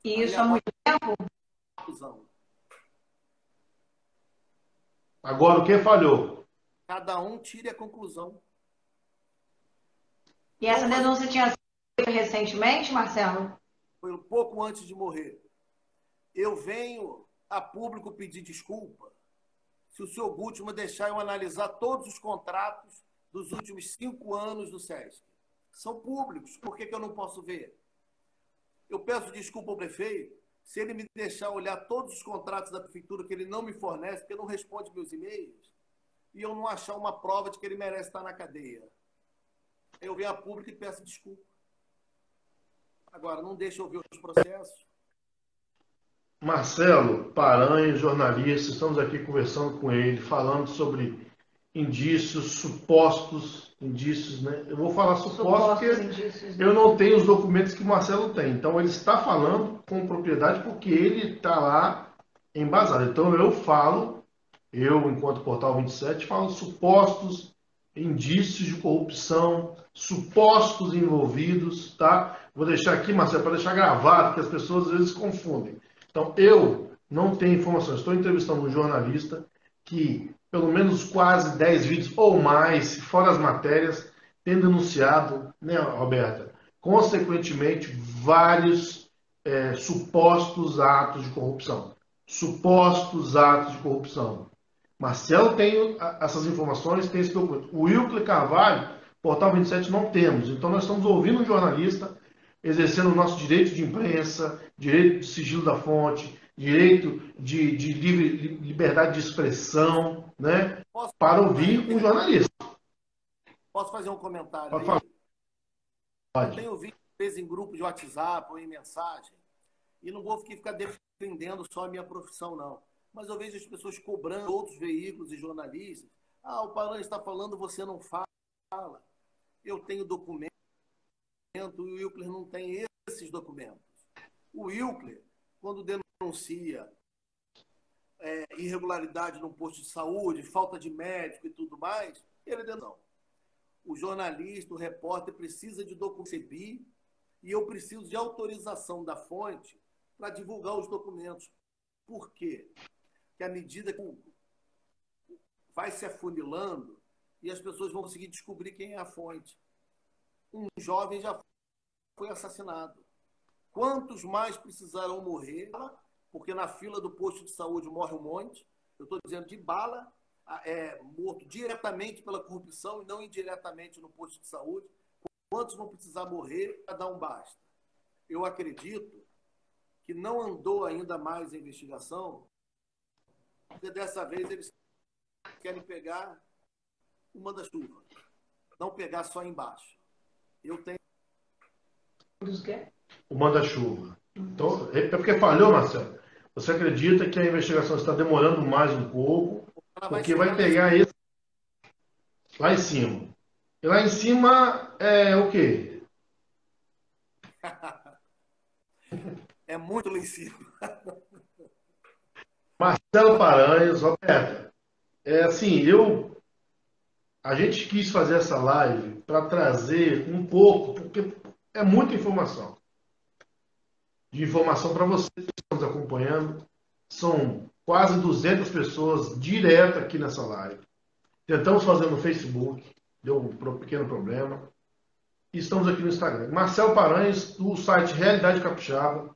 Speaker 3: E isso há muito tempo?
Speaker 1: Agora, o que falhou?
Speaker 2: Cada um tire a conclusão.
Speaker 3: E essa denúncia tinha sido feita recentemente, Marcelo?
Speaker 2: Foi um pouco antes de morrer. Eu venho a público pedir desculpa se o senhor Guti me deixar eu analisar todos os contratos dos últimos 5 anos do SESC. São públicos, por que eu não posso ver? Eu peço desculpa ao prefeito se ele me deixar olhar todos os contratos da prefeitura que ele não me fornece, porque ele não responde meus e-mails, e eu não achar uma prova de que ele merece estar na cadeia. Eu venho a público e peço desculpa. Agora, não deixa eu ver os processos.
Speaker 1: Marcelo Paranha, jornalista, estamos aqui conversando com ele, falando sobre indícios, supostos indícios, né? Eu vou falar supostos porque indícios, né? Eu não tenho os documentos que o Marcelo tem. Então, ele está falando com propriedade porque ele está lá embasado. Então, eu, enquanto Portal 27, falo supostos indícios de corrupção, supostos envolvidos, tá? Vou deixar aqui, Marcelo, para deixar gravado, que as pessoas às vezes confundem. Então, eu não tenho informações. Estou entrevistando um jornalista que, pelo menos quase 10 vídeos ou mais, fora as matérias, tem denunciado, né, Roberta? Consequentemente, vários supostos atos de corrupção. Supostos atos de corrupção. Marcelo tem essas informações, tem esse documento. O Wilker Carvalho, Portal 27, não temos. Então, nós estamos ouvindo um jornalista exercendo o nosso direito de imprensa, direito de sigilo da fonte, direito de liberdade de expressão, né? Para ouvir um jornalista.
Speaker 2: Posso fazer um comentário
Speaker 1: Pode
Speaker 2: aí?
Speaker 1: falar. Pode.
Speaker 2: Eu tenho visto, às vezes, em grupos de WhatsApp ou em mensagem, e não vou ficar defendendo só a minha profissão, não. Mas eu vejo as pessoas cobrando outros veículos e jornalistas. Ah, o Paranha está falando, você não fala. Eu tenho documento, o Wilker não tem esses documentos. O Wilker, quando denuncia irregularidade no posto de saúde, falta de médico e tudo mais, ele denuncia. O jornalista, o repórter precisa de documento e eu preciso de autorização da fonte para divulgar os documentos. Por quê? Porque à medida que vai se afunilando e as pessoas vão conseguir descobrir quem é a fonte. Um jovem já foi assassinado. Quantos mais precisarão morrer? Porque na fila do posto de saúde morre um monte. Eu estou dizendo de bala, morto diretamente pela corrupção e não indiretamente no posto de saúde. Quantos vão precisar morrer para dar um basta? Eu acredito que não andou ainda mais a investigação, porque dessa vez eles querem pegar o manda-chuva, não pegar só embaixo. Eu tenho...
Speaker 1: O manda-chuva. Então, é porque falhou, Marcelo. Você acredita que a investigação está demorando mais um pouco, porque vai pegar esse lá em cima. E lá em cima é o quê?
Speaker 2: É muito lá em cima.
Speaker 1: Marcelo Paranhos, Roberto, assim, a gente quis fazer essa live para trazer um pouco, porque é muita informação. De informação para vocês que estão nos acompanhando. São quase 200 pessoas direto aqui nessa live. Tentamos fazer no Facebook, deu um pequeno problema. E estamos aqui no Instagram. Marcelo Paranhos, do site Realidade Capixaba,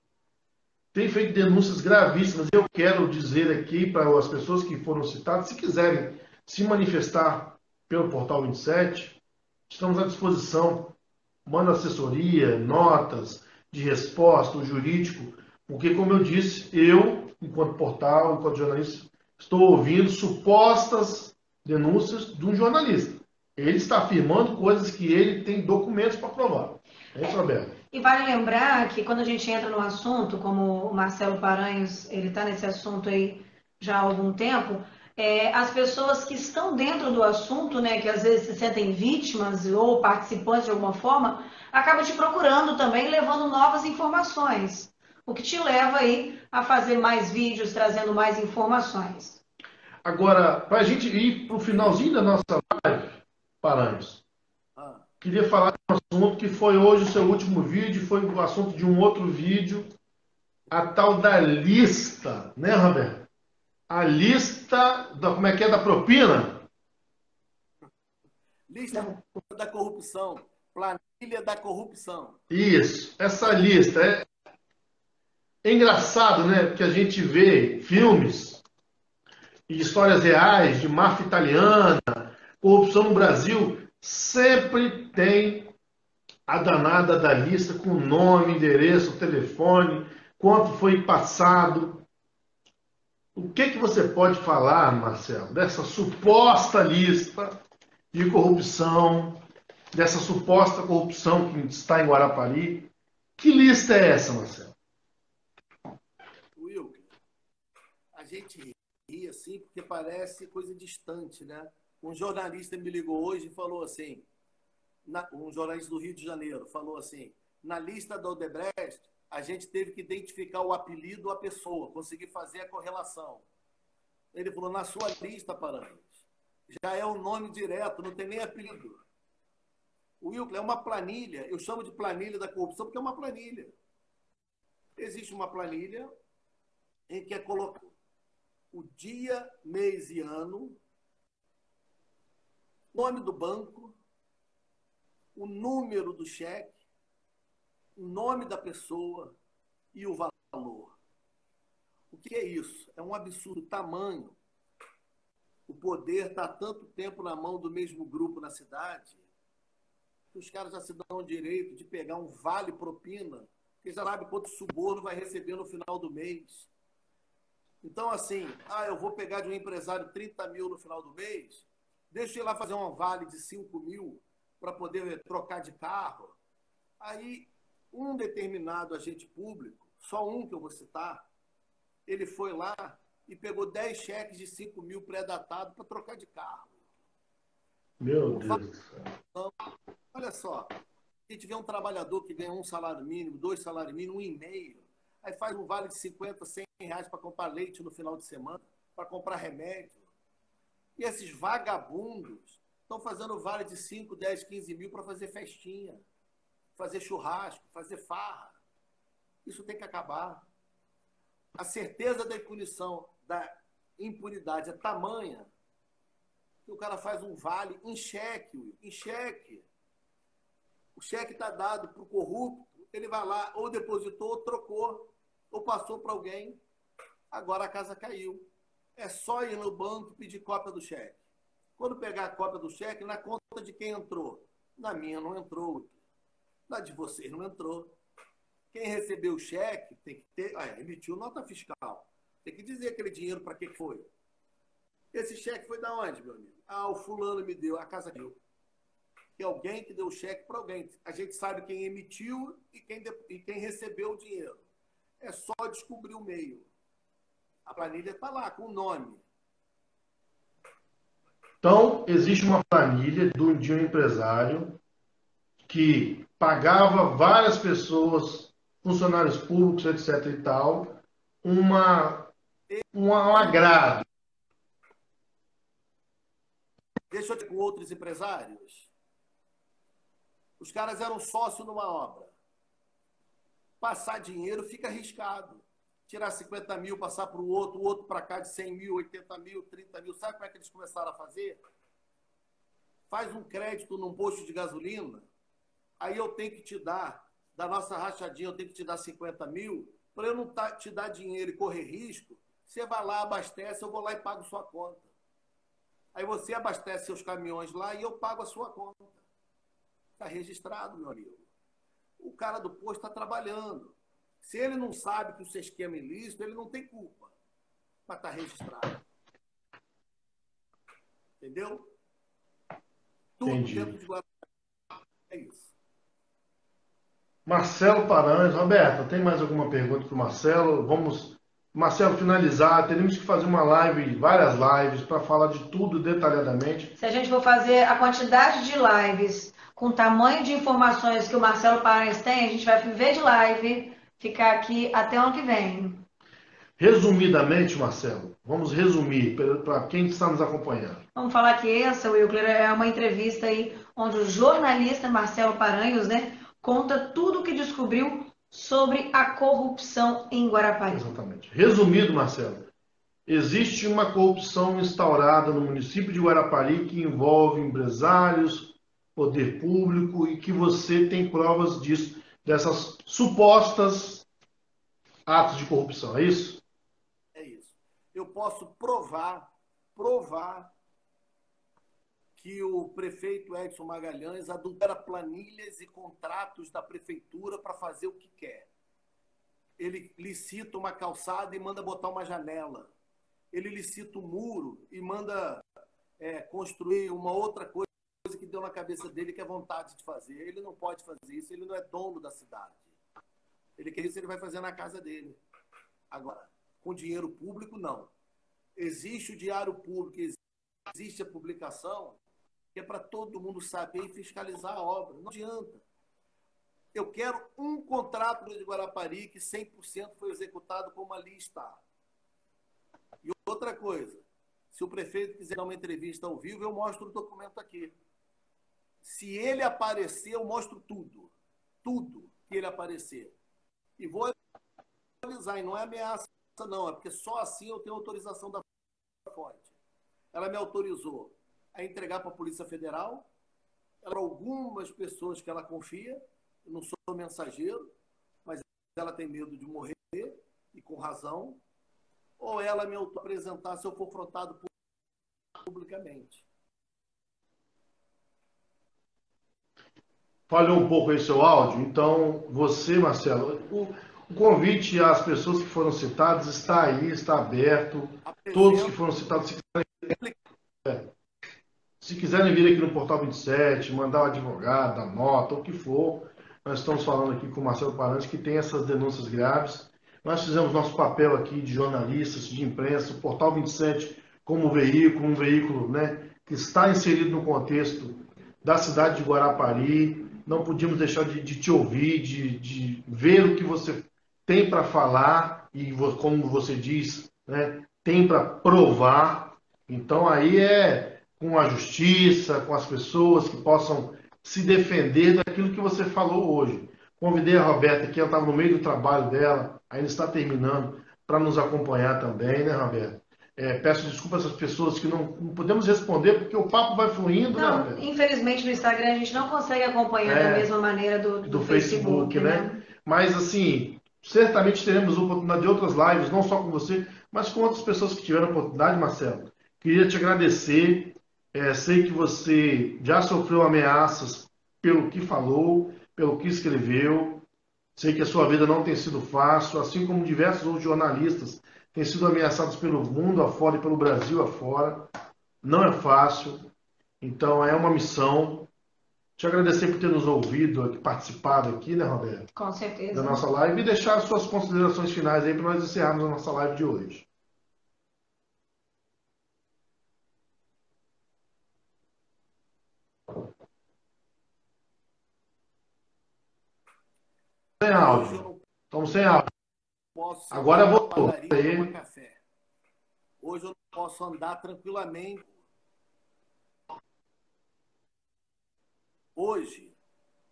Speaker 1: tem feito denúncias gravíssimas. Eu quero dizer aqui para as pessoas que foram citadas, se quiserem se manifestar pelo Portal 27, estamos à disposição. Manda assessoria, notas de resposta, o jurídico, porque, como eu disse, eu, enquanto portal, enquanto jornalista, estou ouvindo supostas denúncias de um jornalista. Ele está afirmando coisas que ele tem documentos para provar. É isso, Roberto?
Speaker 3: E vale lembrar que quando a gente entra no assunto, como o Marcelo Paranhos, ele está nesse assunto aí já há algum tempo, as pessoas que estão dentro do assunto, né, que às vezes se sentem vítimas ou participantes de alguma forma, acabam te procurando também, levando novas informações, o que te leva aí a fazer mais vídeos, trazendo mais informações.
Speaker 1: Agora, para a gente ir para o finalzinho da nossa live, Paranhos, queria falar de um assunto que foi hoje o seu último vídeo, foi o assunto de um outro vídeo, a tal da lista, né, Roberto? A lista, como é que é, da propina?
Speaker 2: Lista da corrupção, planilha da corrupção.
Speaker 1: Isso, essa lista. É engraçado, né? Porque a gente vê filmes e histórias reais de máfia italiana, corrupção no Brasil, sempre tem a danada da lista com nome, endereço, telefone, quanto foi passado. O que você pode falar, Marcelo, dessa suposta lista de corrupção, dessa suposta corrupção que está em Guarapari? Que lista é essa, Marcelo?
Speaker 2: Wilker, a gente ri assim porque parece coisa distante, né? Um jornalista me ligou hoje e falou assim, um jornalista do Rio de Janeiro falou assim, na lista da Odebrecht, a gente teve que identificar o apelido à pessoa, conseguir fazer a correlação. Ele falou, na sua lista, Paranhos, já é o nome direto, não tem nem apelido. O Wilker, é uma planilha, eu chamo de planilha da corrupção porque é uma planilha. Existe uma planilha em que é colocado o dia, mês e ano, nome do banco, o número do cheque, o nome da pessoa e o valor. O que é isso? É um absurdo tamanho. O poder está há tanto tempo na mão do mesmo grupo na cidade que os caras já se dão o direito de pegar um vale-propina, porque já sabe quanto suborno vai receber no final do mês. Então, assim, eu vou pegar de um empresário 30 mil no final do mês, deixa eu ir lá fazer um vale de 5 mil para poder trocar de carro. Aí, um determinado agente público, só um que eu vou citar, ele foi lá e pegou 10 cheques de 5 mil pré-datados para trocar de carro.
Speaker 1: Meu Deus do céu.
Speaker 2: Então, olha só, a gente vê um trabalhador que ganha um salário mínimo, 2 salários mínimos, 1,5, aí faz um vale de 50, 100 reais para comprar leite no final de semana, para comprar remédio. E esses vagabundos estão fazendo vale de 5, 10, 15 mil para fazer festinha, fazer churrasco, fazer farra. Isso tem que acabar. A certeza da impunidade é tamanha que o cara faz um vale em cheque, em cheque. O cheque está dado para o corrupto Ele vai lá, ou depositou, ou trocou, ou passou para alguém. Agora a casa caiu. É só ir no banco e pedir cópia do cheque. Quando pegar a cópia do cheque, na conta de quem entrou? Na minha não entrou. Na de vocês não entrou. Quem recebeu o cheque tem que ter... emitiu nota fiscal. Tem que dizer aquele dinheiro para que foi. Esse cheque foi da onde, meu amigo? O fulano me deu, a casa deu. Que alguém que deu o cheque para alguém. A gente sabe quem emitiu e quem recebeu o dinheiro. É só descobrir o meio. A planilha está lá, com o nome.
Speaker 1: Então, existe uma planilha de um empresário que pagava várias pessoas, funcionários públicos, etc. e tal, um agrado.
Speaker 2: Deixa eu te com outros empresários. Os caras eram sócios numa obra. Passar dinheiro fica arriscado. Tirar 50 mil, passar para o outro para cá de 100 mil, 80 mil, 30 mil. Sabe como é que eles começaram a fazer? Faz um crédito num posto de gasolina, aí eu tenho que te dar, da nossa rachadinha, eu tenho que te dar 50 mil, para eu não te dar dinheiro e correr risco, você vai lá, abastece, eu vou lá e pago sua conta. Aí você abastece seus caminhões lá e eu pago a sua conta. Está registrado, meu amigo. O cara do posto está trabalhando. Se ele não sabe que o seu esquema é ilícito, ele não tem culpa. Mas está registrado. Entendeu? Tudo
Speaker 1: Entendi.
Speaker 2: dentro de Guarapari. É isso.
Speaker 1: Marcelo Paranhos. Roberto, tem mais alguma pergunta para o Marcelo? Vamos, Marcelo, finalizar. Teremos que fazer uma live, várias lives, para falar de tudo detalhadamente.
Speaker 3: Se a gente for fazer a quantidade de lives com o tamanho de informações que o Marcelo Paranhos tem, a gente vai viver de live, ficar aqui até o ano que vem.
Speaker 1: Resumidamente, Marcelo, vamos resumir para quem está nos acompanhando.
Speaker 3: Vamos falar que essa, Wilker, é uma entrevista aí onde o jornalista Marcelo Paranhos, né, conta tudo o que descobriu sobre a corrupção em Guarapari.
Speaker 1: Exatamente. Resumido, Marcelo, existe uma corrupção instaurada no município de Guarapari que envolve empresários, poder público e que você tem provas disso, dessas supostas atos de corrupção, é isso?
Speaker 2: É isso. Eu posso provar que o prefeito Edson Magalhães adultera planilhas e contratos da prefeitura para fazer o que quer. Ele licita uma calçada e manda botar uma janela. Ele licita um muro e manda construir uma outra coisa que deu na cabeça dele, que é vontade de fazer. Ele não pode fazer isso, ele não é dono da cidade. Ele quer isso, ele vai fazer na casa dele. Agora, com dinheiro público, não. Existe o diário público, existe a publicação, que é para todo mundo saber e fiscalizar a obra. Não adianta. Eu quero um contrato de Guarapari que 100% foi executado como ali está. E outra coisa, se o prefeito quiser dar uma entrevista ao vivo, eu mostro o documento aqui. Se ele aparecer, eu mostro tudo. Tudo que ele aparecer. E vou avisar, e não é ameaça não, é porque só assim eu tenho autorização da fonte. Ela me autorizou a entregar para a Polícia Federal, para algumas pessoas que ela confia, eu não sou mensageiro, mas ela tem medo de morrer, e com razão, ou ela me apresentar se eu for afrontado publicamente.
Speaker 1: Falhou um pouco aí seu áudio, então você, Marcelo, o convite às pessoas que foram citadas está aí, está aberto. Todos que foram citados, se quiserem vir aqui no Portal 27, mandar o advogado, a nota, o que for, nós estamos falando aqui com o Marcelo Paranhos, que tem essas denúncias graves. Nós fizemos nosso papel aqui de jornalistas, de imprensa, o Portal 27 como veículo, um veículo, né, que está inserido no contexto da cidade de Guarapari. Não podíamos deixar de te ouvir, de ver o que você tem para falar e, como você diz, né, tem para provar. Então aí é com a justiça, com as pessoas que possam se defender daquilo que você falou hoje. Convidei a Roberta aqui, ela estava no meio do trabalho dela, ainda está terminando, para nos acompanhar também, né, Roberta? Peço desculpas às pessoas que não podemos responder, porque o papo vai fluindo,
Speaker 3: não,
Speaker 1: né, Roberta?
Speaker 3: Infelizmente no Instagram a gente não consegue acompanhar da mesma maneira do Facebook,
Speaker 1: né? Mas, assim, certamente teremos oportunidade de outras lives, não só com você, mas com outras pessoas que tiveram oportunidade, Marcelo. Queria te agradecer. Sei que você já sofreu ameaças pelo que falou, pelo que escreveu. Sei que a sua vida não tem sido fácil, assim como diversos outros jornalistas têm sido ameaçados pelo mundo afora e pelo Brasil afora. Não é fácil. Então, é uma missão. Te agradecer por ter nos ouvido, participado aqui, né, Roberto?
Speaker 3: Com
Speaker 1: Da
Speaker 3: certeza.
Speaker 1: nossa live e deixar as suas considerações finais aí para nós encerrarmos a nossa live de hoje. Sem
Speaker 2: Hoje eu
Speaker 1: áudio.
Speaker 2: não
Speaker 1: Estamos sem áudio.
Speaker 2: posso
Speaker 1: Agora
Speaker 2: sentar numa
Speaker 1: voltou.
Speaker 2: padaria e tomar
Speaker 1: Aí.
Speaker 2: café. Hoje eu não posso andar tranquilamente. Hoje,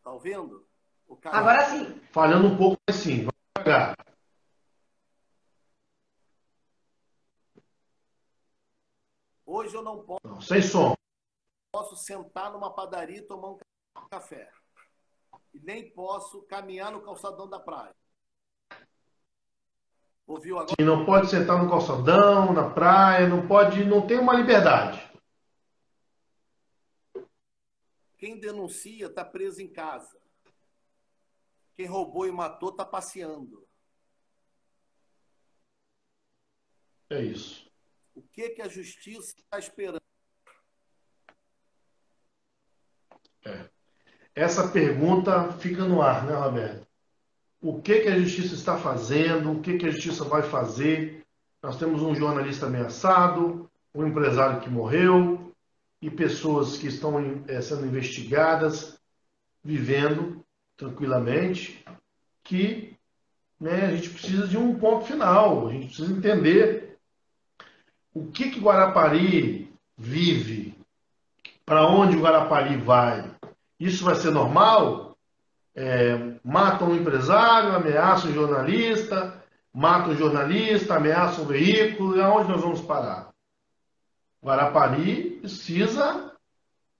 Speaker 2: tá vendo? O cara...
Speaker 3: Agora sim.
Speaker 1: Falhando um pouco, mas sim. Vamos devagar.
Speaker 2: Hoje eu não
Speaker 1: Não, sem som.
Speaker 2: posso sentar numa padaria e tomar um café. E nem posso caminhar no calçadão da praia. Ouviu agora?
Speaker 1: E não pode sentar no calçadão, na praia, não pode, não tem uma liberdade.
Speaker 2: Quem denuncia está preso em casa. Quem roubou e matou está passeando.
Speaker 1: É isso.
Speaker 2: O que a justiça está esperando?
Speaker 1: Essa pergunta fica no ar, né, Roberto? O que a justiça está fazendo? O que a justiça vai fazer? Nós temos um jornalista ameaçado, um empresário que morreu e pessoas que estão sendo investigadas, vivendo tranquilamente, que, né, a gente precisa de um ponto final. A gente precisa entender o que Guarapari vive, para onde o Guarapari vai. Isso vai ser normal? Matam um empresário, ameaçam um jornalista, matam um jornalista, ameaçam um veículo, e aonde nós vamos parar? Guarapari precisa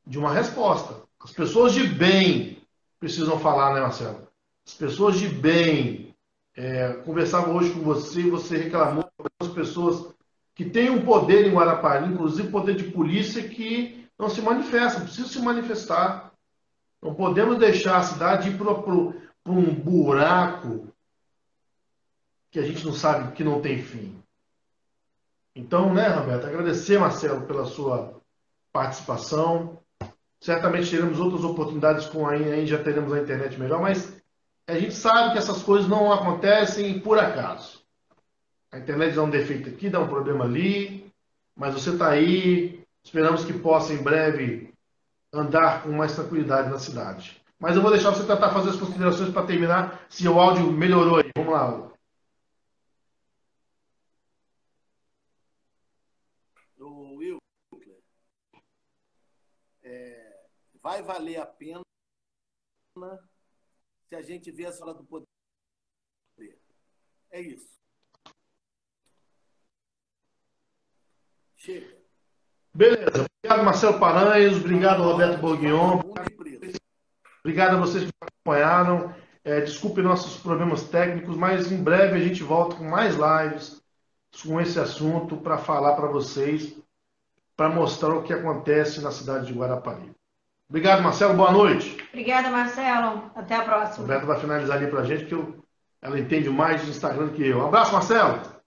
Speaker 1: de uma resposta. As pessoas de bem precisam falar, né, Marcelo? As pessoas de bem. Conversava hoje com você, você reclamou das pessoas que têm um poder em Guarapari, inclusive poder de polícia, que não se manifestam, precisam se manifestar. Não podemos deixar a cidade ir para um buraco que a gente não sabe, que não tem fim. Então, né, Roberto, agradecer, Marcelo, pela sua participação. Certamente teremos outras oportunidades com aí já teremos a internet melhor, mas a gente sabe que essas coisas não acontecem por acaso. A internet dá um defeito aqui, dá um problema ali, mas você está aí, esperamos que possa em breve andar com mais tranquilidade na cidade. Mas eu vou deixar você tentar fazer as considerações para terminar, se o áudio melhorou aí. Vamos lá.
Speaker 2: Will, vai valer a pena se a gente ver a sala do poder. É isso. Chega.
Speaker 1: Beleza. Obrigado, Marcelo Paranhos. Obrigado, Roberto Bourguignon. Obrigado a vocês que acompanharam. Desculpe nossos problemas técnicos, mas em breve a gente volta com mais lives com esse assunto para falar para vocês, para mostrar o que acontece na cidade de Guarapari. Obrigado, Marcelo. Boa noite.
Speaker 3: Obrigada, Marcelo. Até a próxima.
Speaker 1: Roberto vai finalizar ali para a gente, que ela entende mais de Instagram do que eu. Um abraço, Marcelo.